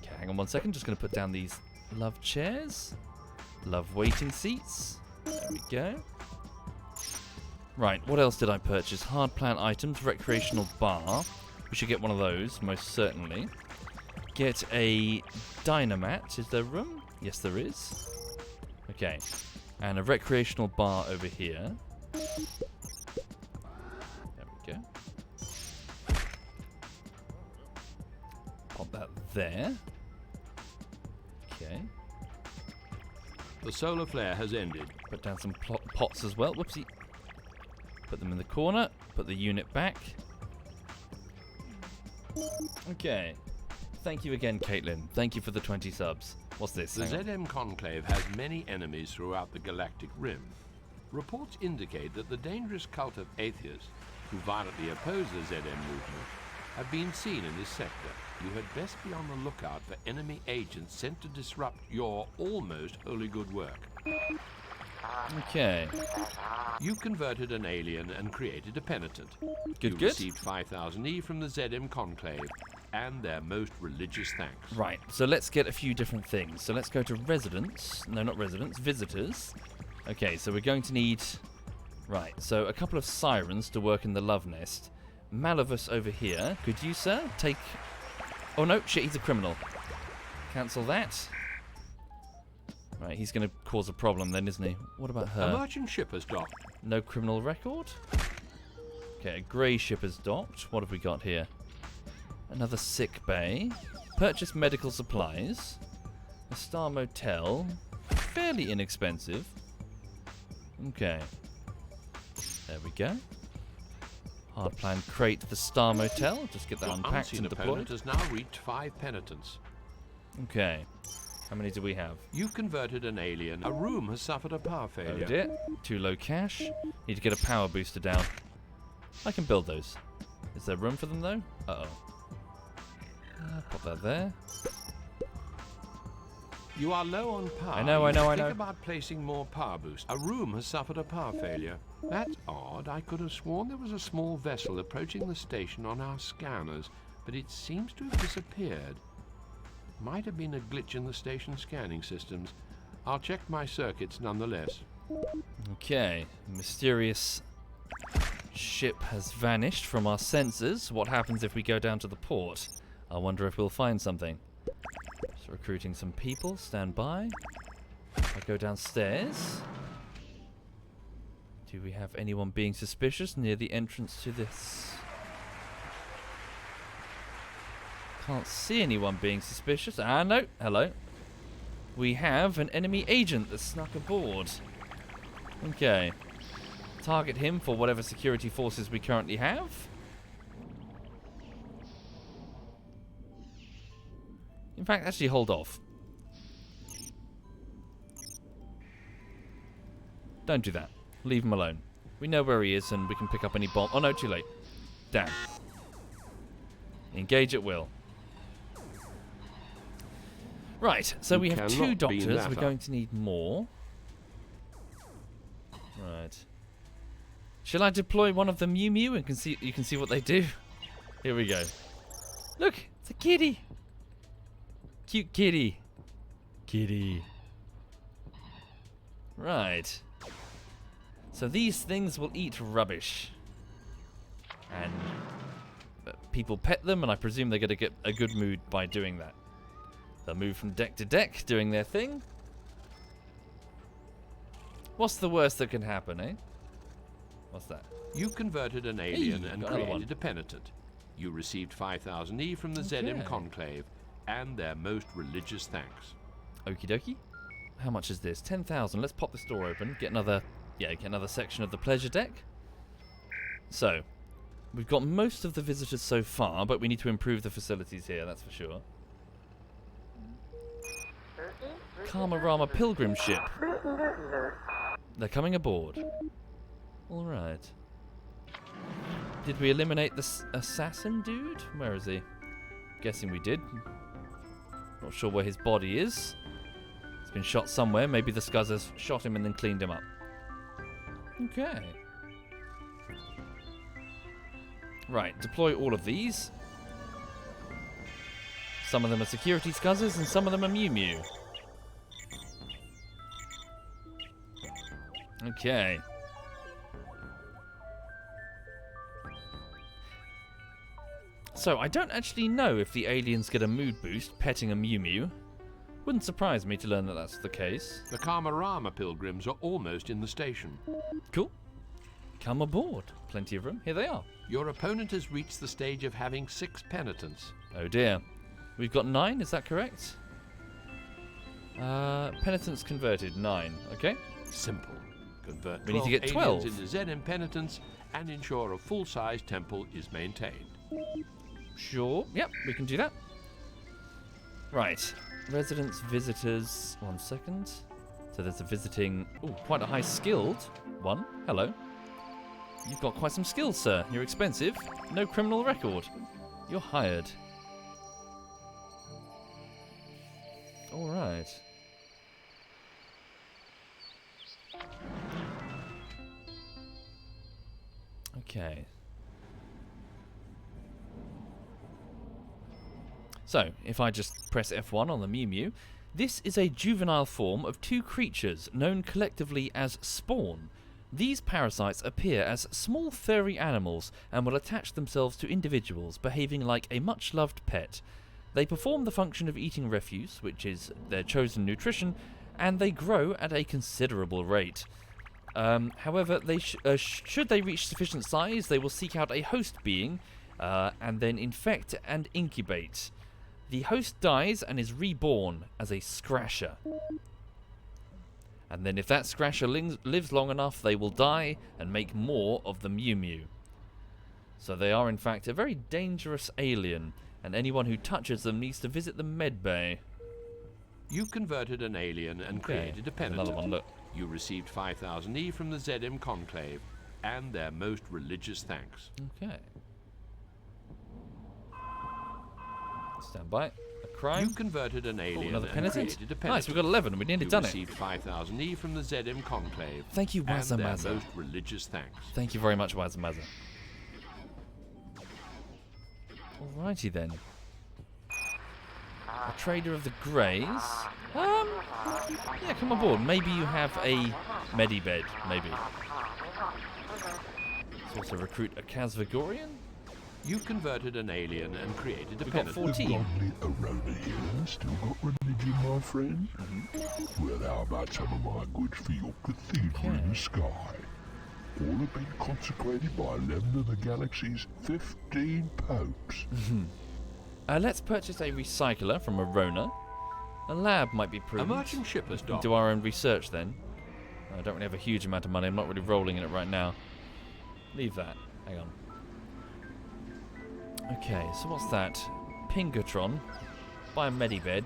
Okay, hang on one second. Just going to put down these love chairs. Love waiting seats. There we go. Right, what else did I purchase? Hard plan items, recreational bar. We should get one of those, most certainly. Get a dynamat. Is there room? Yes, there is. Okay. And a recreational bar over here. There we go. Pop that there. Okay. The solar flare has ended. Put down some pots as well. Whoopsie. Put them in the corner. Put the unit back. Okay. Thank you again, Caitlin. Thank you for the 20 subs. What's this? The ZM Conclave has many enemies throughout the galactic rim. Reports indicate that the dangerous cult of atheists, who violently oppose the ZM movement, have been seen in this sector. You had best be on the lookout for enemy agents sent to disrupt your almost holy good work. Okay. You converted an alien and created a penitent. Good, you good. received 5,000 E from the ZM Conclave, and their most religious thanks. Right, so let's get a few different things. So let's go to residents. No, not residents, visitors. Okay, so we're going to need... Right, so a couple of sirens to work in the love nest. Malavus over here. Could you, sir, take Oh no, shit, he's a criminal. Cancel that. Right, he's going to cause a problem then, isn't he? What about A her? merchant ship has docked. No criminal record? Okay, a grey ship has docked. What have we got here? Another sick bay. Purchase medical supplies. A star motel. Fairly inexpensive. Okay. There we go. Hard plan crate the star motel. Just get that Your unpacked unseen and opponent deployed. has now reached 5 penitents. Okay. How many do we have? You've converted an alien. A room has suffered a power failure. Oh dear. Too low cash. Need to get a power booster down. I can build those. Is there room for them though? Uh-oh. Pop that there. You are low on power. I know. Think about placing more power boost. A room has suffered a power failure. That's odd. I could have sworn there was a small vessel approaching the station on our scanners, but it seems to have disappeared. Might have been a glitch in the station scanning systems. I'll check my circuits nonetheless. Okay. Mysterious ship has vanished from our sensors. What happens if we go down to the port? I wonder if we'll find something. Just recruiting some people. Stand by. I go downstairs. Do we have anyone being suspicious near the entrance to this? Can't see anyone being suspicious. Ah, no. Hello. We have an enemy agent that snuck aboard. Okay. Target him for whatever security forces we currently have. In fact, actually hold off. Don't do that. Leave him alone. We know where he is and we can pick up any bomb. Oh no, too late. Damn. Engage at will. Right, so You we have 2 cannot beam doctors. that We're up. going to need more. Right. Shall I deploy one of the Mew Mew and you can see what they do? Here we go. Look, it's a kitty. Cute kitty. Kitty. Right. So these things will eat rubbish. And people pet them, and I presume they're going to get a good mood by doing that. They'll move from deck to deck, doing their thing. What's the worst that can happen, eh? What's that? You converted an alien Hey, and got another one. created a penitent. You received 5,000 E from the ZM Okay. Conclave, and their most religious thanks. Okie dokie. How much is this? 10,000. Let's pop this door open. Get another section of the pleasure deck. So, we've got most of the visitors so far, but we need to improve the facilities here, that's for sure. Karma pilgrim ship. They're coming aboard. Alright. Did we eliminate the assassin dude? Where is he? Guessing we did. Not sure where his body is. He's been shot somewhere. Maybe the Scuzzers shot him and then cleaned him up. Okay. Right, deploy all of these. Some of them are security Scuzzers and some of them are Mew Mew. Okay. So, I don't actually know if the aliens get a mood boost petting a Mew Mew. Wouldn't surprise me to learn that that's the case. The Karma pilgrims are almost in the station. Cool. Come aboard. Plenty of room. Here they are. Your opponent has reached the stage of having 6 penitents. Oh dear. We've got 9, is that correct? Penitents converted, 9. Okay. Simple. Convert We need to 12 get aliens 12. into ZM penitents and ensure a full-size temple is maintained. Sure. Yep, we can do that. Right. Residents, visitors. 1 second. So there's a visiting... Ooh, quite a high skilled one. Hello. You've got quite some skills, sir. You're expensive. No criminal record. You're hired. Alright. Okay. So, if I just press F1 on the Mew Mew, this is a juvenile form of 2 creatures known collectively as Spawn. These parasites appear as small furry animals and will attach themselves to individuals, behaving like a much-loved pet. They perform the function of eating refuse, which is their chosen nutrition, and they grow at a considerable rate. However, they should they reach sufficient size, they will seek out a host being, and then infect and incubate. The host dies and is reborn as a Scrasher. And then if that Scrasher lives long enough, they will die and make more of the Mew Mew. So they are in fact a very dangerous alien, and anyone who touches them needs to visit the med bay. You converted an alien and created a penitent. Another one, look. You received 5,000 E from the ZM Conclave, and their most religious thanks. Okay. Stand by. A crime. You converted an alien Another and penitent. created a penitent. Nice, we've got 11 and we nearly done it. You received 5,000 E from the ZM Conclave. Thank you, and their Wazamaza. most religious thanks. Thank you very much, Wazamaza. Alrighty then. A trader of the Greys. Yeah, come on board. Maybe you have a medibed, maybe. Let's also recruit a Kazvagorian. You converted an alien and created a We've got penitent. 14. Lovely Arona here. Still got religion, my friend? Well, how about some of my goods for your cathedral in the sky? All have been consecrated by 11 of the galaxy's 15 popes. Let's purchase a recycler from Arona. A lab might be A prudent. merchant ship has docked. Do our own research then. I don't really have a huge amount of money. I'm not really rolling in it right now. Leave that. Hang on. Okay, so what's that? Pingatron. Buy a medibed.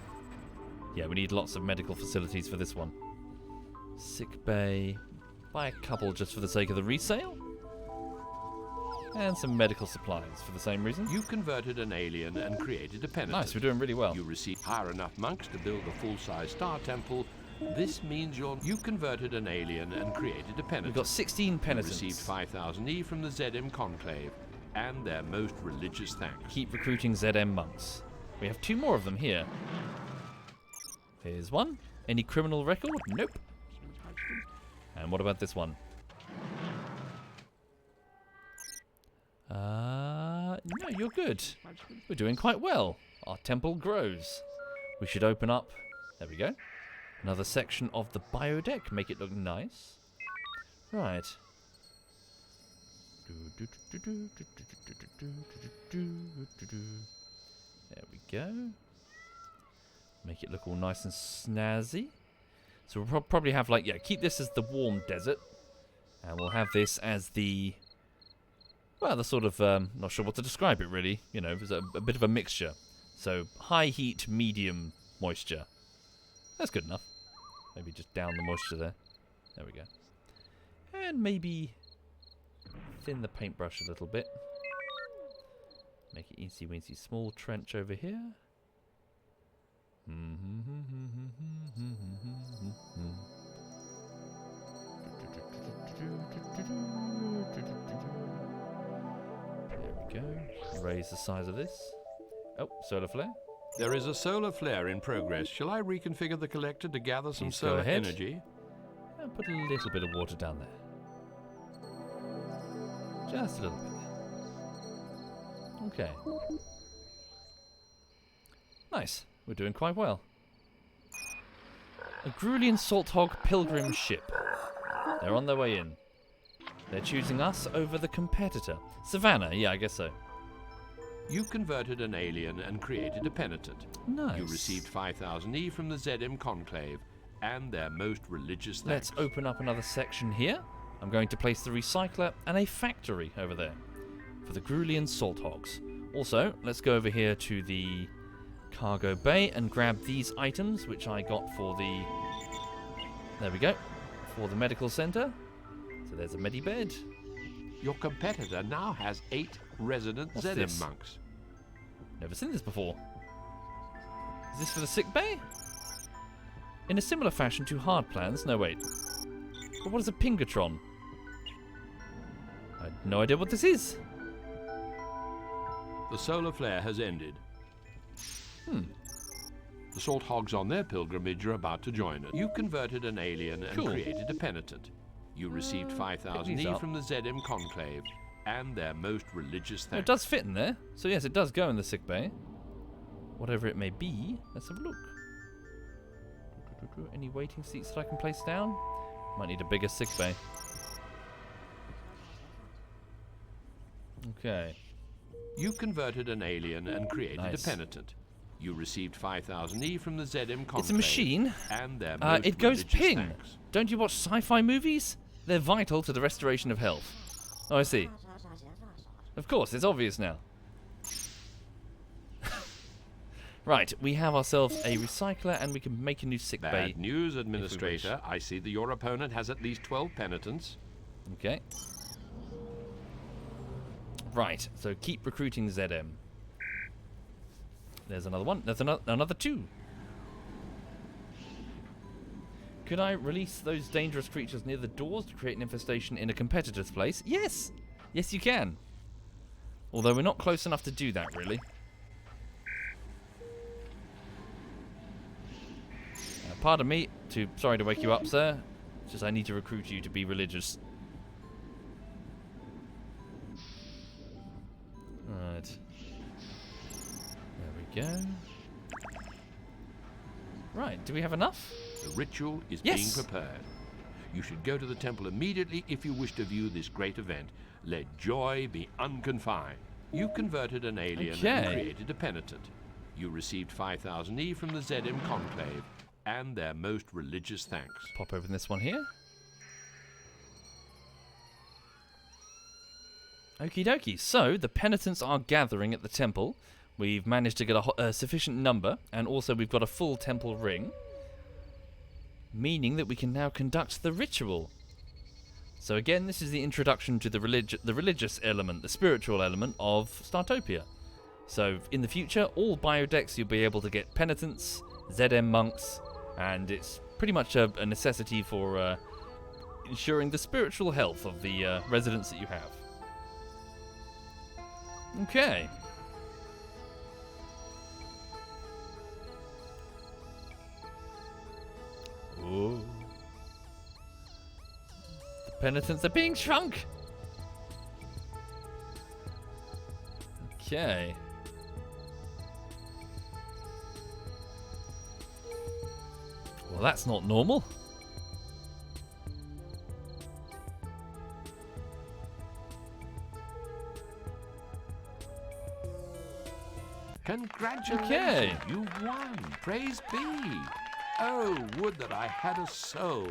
Yeah, we need lots of medical facilities for this one. Sick bay. Buy a couple just for the sake of the resale. And some medical supplies for the same reason. You converted an alien and created a penitent. Nice, we're doing really well. You received hire enough monks to build a full-size star temple. This means you converted an alien and created a penitent. We've got 16 You penitents. received 5,000 E from the ZM Conclave, and their most religious thanks. Keep recruiting ZM monks. We have 2 more of them here. Here's one. Any criminal record? Nope. And what about this one? No, you're good. We're doing quite well. Our temple grows. We should open up. There we go. Another section of the biodeck. Make it look nice. Right. There we go. Make it look all nice and snazzy. So we'll probably have like, yeah, keep this as the warm desert. And we'll have this as the, well, the sort of, not sure what to describe it really. You know, it's a bit of a mixture. So high heat, medium moisture. That's good enough. Maybe just down the moisture there. There we go. And maybe thin the paintbrush a little bit. Make it easy weensy small trench over here. There we go. Raise the size of this. Oh, solar flare. There is a solar flare in progress. Shall I reconfigure the collector to gather some Please go solar ahead. energy? And put a little bit of water down there. Just a little bit. Okay. Nice. We're doing quite well. A Grulian Salt Hog pilgrim ship. They're on their way in. They're choosing us over the competitor. Savannah, yeah, I guess so. You converted an alien and created a penitent. Nice. You received 5,000 E from the ZM Conclave, and their most religious thanks. Let's open up another section here. I'm going to place the recycler and a factory over there for the Grulian Salt Hogs. Also, let's go over here to the cargo bay and grab these items, which I got for the... There we go. For the medical center. So there's a medibed. Your competitor now has 8 resident What's ZM this? monks. Never seen this before. Is this for the sick bay? In a similar fashion to hard plans. No, wait. But what is a pingatron? I have no idea what this is. The solar flare has ended. The Salt Hogs on their pilgrimage are about to join us. You converted an alien and Cool. created a penitent. You received 5,000 pick these E up. from the ZM Conclave, and their most religious Oh, thanks. it does fit in there. So yes, it does go in the sick bay. whatever it may be. Let's have a look. Any waiting seats that I can place down? Might need a bigger sick bay. Okay. You converted an alien and created Nice. a penitent. You received 5,000 E from the ZM Conclave. It's a machine. And their most It goes religious ping. thanks. Don't you watch sci-fi movies? They're vital to the restoration of health. Oh, I see. Of course, it's obvious now. Right, we have ourselves a recycler and we can make a new sick bay. Bad news, Administrator. I see that your opponent has at least 12 penitents. Okay. Right, so keep recruiting ZM. There's another one. There's another 2. Could I release those dangerous creatures near the doors to create an infestation in a competitor's place? Yes! Yes, you can. Although we're not close enough to do that, really. Pardon me. Sorry to wake you up, sir. It's just I need to recruit you to be religious. Right. There we go. Right, do we have enough? The ritual is Yes. being prepared. You should go to the temple immediately if you wish to view this great event. Let joy be unconfined. You converted an alien and Okay. created a penitent. You received 5,000 E from the ZM Conclave and their most religious thanks. Pop open this one here. Okie dokie. So, the penitents are gathering at the temple. We've managed to get a sufficient number, and also we've got a full temple ring. Meaning that we can now conduct the ritual. So again, this is the introduction to the religious element, the spiritual element of Startopia. So, in the future, all biodecks you'll be able to get penitents, ZM monks, and it's pretty much a necessity for ensuring the spiritual health of the residents that you have. Okay. Ooh. The penitents are being shrunk! Okay. Well, that's not normal. Congratulations! Okay. You've won! Praise be! Oh, would that I had a soul!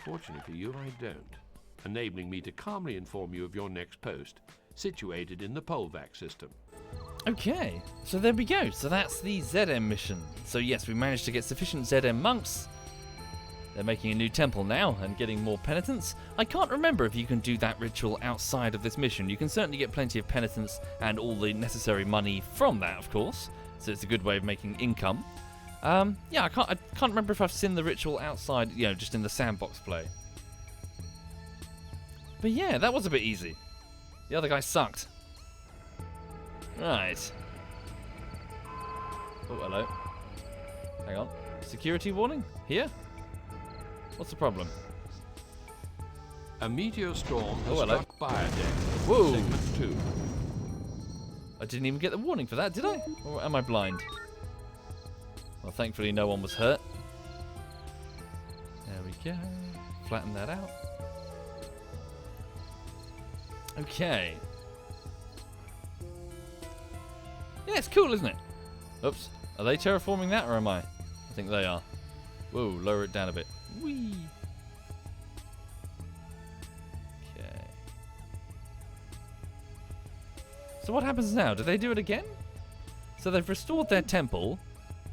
Fortunately for you, I don't. Enabling me to calmly inform you of your next post, situated in the Polvac system. Okay, so there we go. So that's the ZM mission. So yes, we managed to get sufficient ZM monks. They're making a new temple now and getting more penitents. I can't remember if you can do that ritual outside of this mission. You can certainly get plenty of penitents and all the necessary money from that, of course. So it's a good way of making income. Yeah, I can't remember if I've seen the ritual outside, you know, just in the sandbox play. But yeah, that was a bit easy. The other guy sucked. Right. Oh, hello. Hang on. Security warning? Here? What's the problem? A meteor storm has Oh, hello. struck Biodeck. Whoa. Segment 2. I didn't even get the warning for that, did I? Or am I blind? Well, thankfully no one was hurt. There we go. Flatten that out. Okay. Yeah, it's cool, isn't it? Oops. Are they terraforming that, or am I? I think they are. Whoa, lower it down a bit. Whee! Okay. So what happens now? Do they do it again? So they've restored their temple,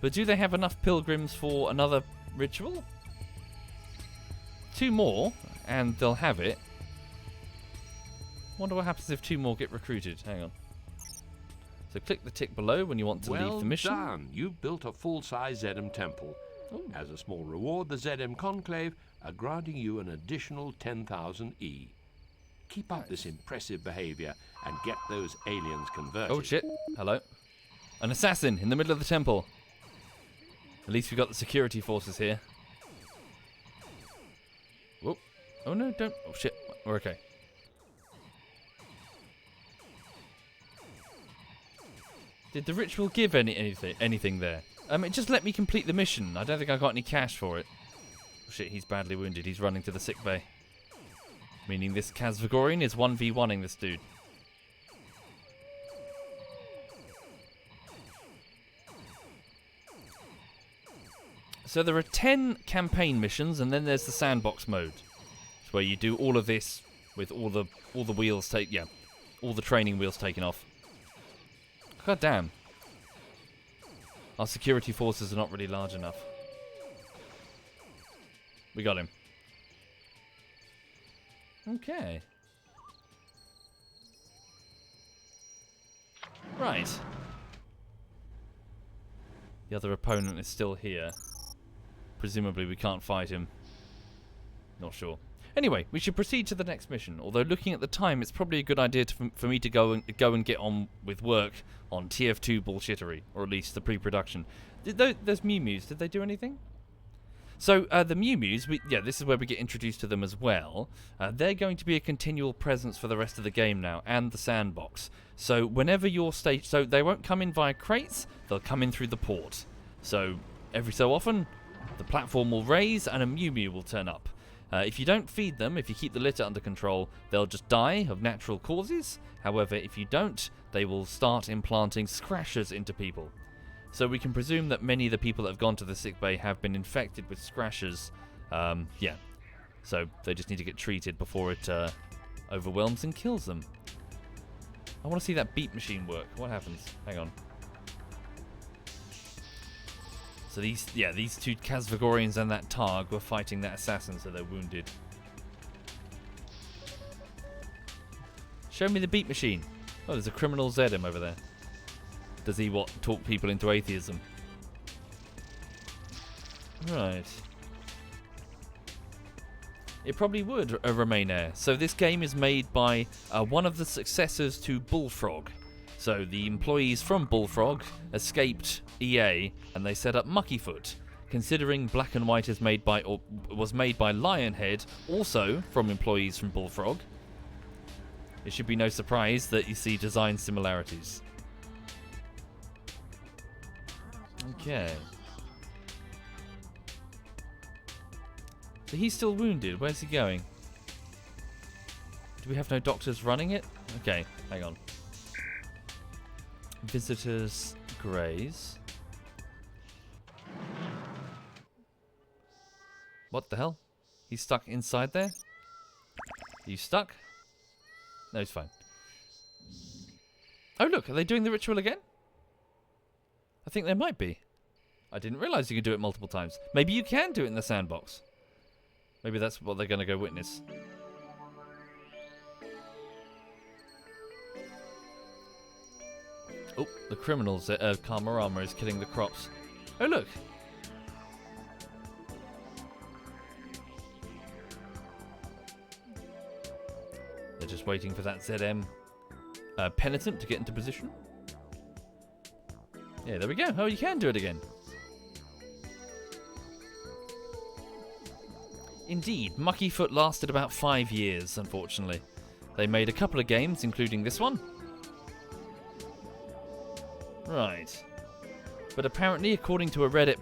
but do they have enough pilgrims for another ritual? 2 more, and they'll have it. Wonder what happens if 2 more get recruited. Hang on. So click the tick below when you want to leave the mission. Well done. You've built a full-size ZM temple. Ooh. As a small reward, the ZM Conclave are granting you an additional 10,000 E. Keep up this impressive behavior and get those aliens converted. Oh shit. Hello. An assassin in the middle of the temple. At least we got the security forces here. Whoop. Oh no, don't. Oh shit. We're okay. Did the ritual give anything there? It just let me complete the mission. I don't think I got any cash for it. Oh, shit, he's badly wounded. He's running to the sick bay. Meaning this Kazvagorian is 1v1ing this dude. So there are 10 campaign missions, and then there's the sandbox mode. It's where you do all of this with all the wheels all the training wheels taken off. God damn. Our security forces are not really large enough. We got him. Okay. Right. The other opponent is still here. Presumably we can't fight him. Not sure. Anyway, we should proceed to the next mission. Although looking at the time, it's probably a good idea for me to go and get on with work on TF2 bullshittery, or at least the pre-production. Those Mew Mews, did they do anything? So the Mew Mews, this is where we get introduced to them as well. They're going to be a continual presence for the rest of the game now, and the sandbox. So whenever your stage, so they won't come in via crates, they'll come in through the port. So every so often, the platform will raise and a Mew Mew will turn up. If you don't feed them, if you keep the litter under control, they'll just die of natural causes. However, if you don't, they will start implanting scratches into people. So we can presume that many of the people that have gone to the sickbay have been infected with scratches. So they just need to get treated before it overwhelms and kills them. I want to see that beat machine work. What happens? Hang on. So these two Kazvagorians and that Targ were fighting that assassin, so they're wounded. Show me the beat machine. Oh, there's a criminal Zedem over there. Does he talk people into atheism? Right. It probably would remain there. So this game is made by one of the successors to Bullfrog. So the employees from Bullfrog escaped EA and they set up Muckyfoot. Considering Black and White was made by Lionhead, also from employees from Bullfrog, it should be no surprise that you see design similarities. Okay. So he's still wounded. Where's he going? Do we have no doctors running it? Okay, hang on. Visitors graze. What the hell? He's stuck inside there? Are you stuck? No, he's fine. Oh look, are they doing the ritual again? I think they might be. I didn't realise you could do it multiple times. Maybe you can do it in the sandbox. Maybe that's what they're going to go witness. Oh, the criminals at Karmarama is killing the crops. Oh, look. They're just waiting for that ZM penitent to get into position. Yeah, there we go. Oh, you can do it again. Indeed, Muckyfoot lasted about 5 years, unfortunately. They made a couple of games, including this one. Right. But apparently, according to a Reddit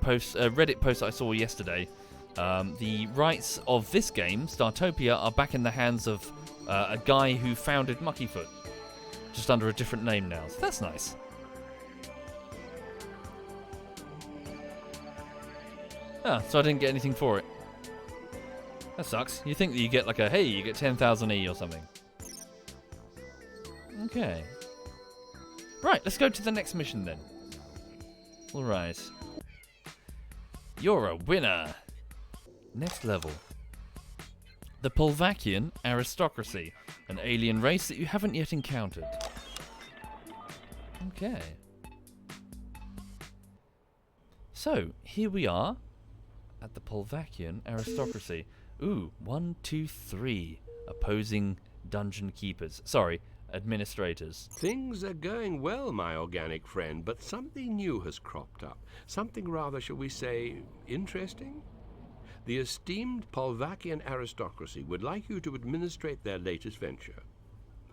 post I saw yesterday, the rights of this game, Startopia, are back in the hands of a guy who founded Muckyfoot. Just under a different name now. So that's nice. Ah, so I didn't get anything for it. That sucks. You think that you get like a, hey, you get 10,000 E or something. Okay. Right, let's go to the next mission then. Alright. You're a winner! Next level. The Polvaccian Aristocracy, an alien race that you haven't yet encountered. Okay. So, here we are at the Polvaccian Aristocracy. Ooh, 1, 2, 3 opposing dungeon keepers. Sorry, administrators. Things are going well, my organic friend, but something new has cropped up. Something rather, shall we say, interesting? The esteemed Polvaccian Aristocracy would like you to administrate their latest venture.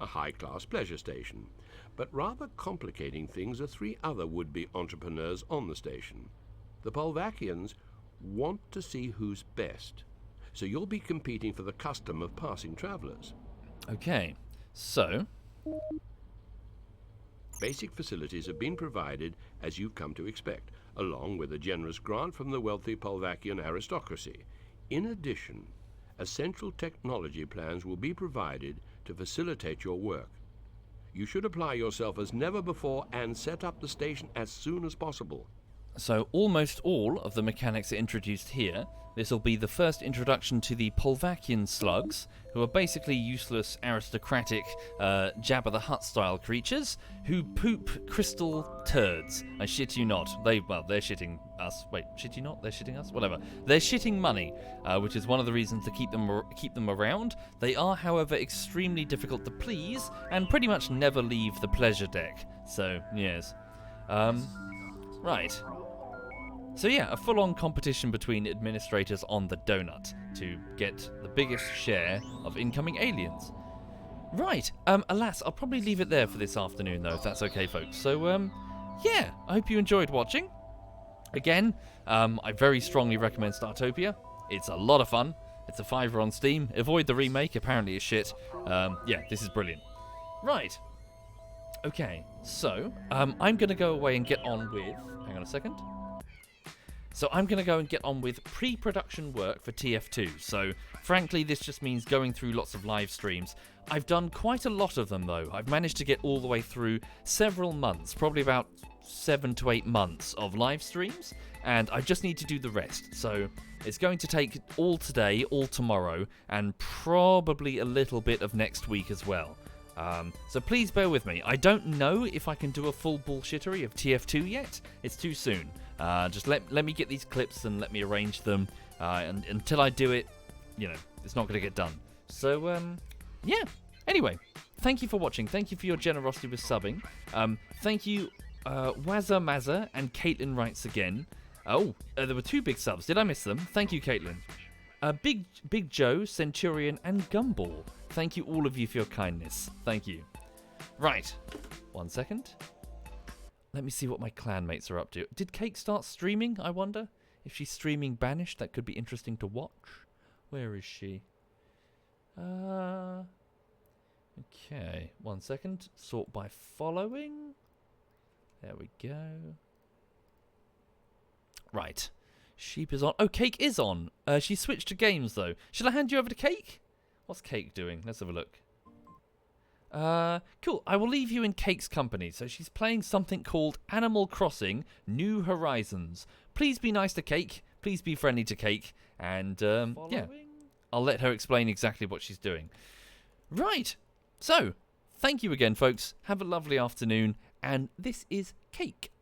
a high-class pleasure station. But rather complicating things are 3 other would-be entrepreneurs on the station. The Polvaccians want to see who's best, so you'll be competing for the custom of passing travelers. Okay, so... Basic facilities have been provided as you've come to expect, along with a generous grant from the wealthy Polvaccian Aristocracy. In addition, essential technology plans will be provided to facilitate your work. You should apply yourself as never before and set up the station as soon as possible. So almost all of the mechanics are introduced here. This will be the first introduction to the Polvaccian slugs, who are basically useless aristocratic Jabba the Hutt style creatures who poop crystal turds. I shit you not. They're shitting us. Wait, shit you not? They're shitting us? Whatever. They're shitting money, which is one of the reasons to keep them around. They are, however, extremely difficult to please and pretty much never leave the pleasure deck. So, yes. Right. So yeah, a full-on competition between administrators on the donut to get the biggest share of incoming aliens. Right, alas, I'll probably leave it there for this afternoon though, if that's okay folks. So, yeah, I hope you enjoyed watching. Again, I very strongly recommend Startopia. It's a lot of fun. It's a $5 on Steam. Avoid the remake, apparently it's shit. Yeah, this is brilliant. Right. Okay, so, I'm going to go away and get on with... Hang on a second. So I'm going to go and get on with pre-production work for TF2. So, frankly, this just means going through lots of live streams. I've done quite a lot of them, though. I've managed to get all the way through several months, probably about 7 to 8 months of live streams, and I just need to do the rest. So it's going to take all today, all tomorrow, and probably a little bit of next week as well. So please bear with me. I don't know if I can do a full bullshittery of TF2 yet. It's too soon. Just let me get these clips and let me arrange them. And until I do it, you know, it's not going to get done. So, yeah. Anyway, thank you for watching. Thank you for your generosity with subbing. Thank you, Wazza Mazza and Caitlin writes again. Oh, there were 2 big subs. Did I miss them? Thank you, Caitlin. Big Joe, Centurion, and Gumball. Thank you, all of you, for your kindness. Thank you. Right. 1 second. Let me see what my clanmates are up to. Did Cake start streaming, I wonder? If she's streaming Banished, that could be interesting to watch. Where is she? Okay. 1 second. Sort by following. There we go. Right. Sheep is on. Oh, Cake is on. She switched to games, though. Shall I hand you over to Cake? What's Cake doing? Let's have a look. Cool. I will leave you in Cake's company. So she's playing something called Animal Crossing New Horizons. Please be nice to Cake. Please be friendly to Cake. And, yeah. I'll let her explain exactly what she's doing. Right. So, thank you again, folks. Have a lovely afternoon. And this is Cake.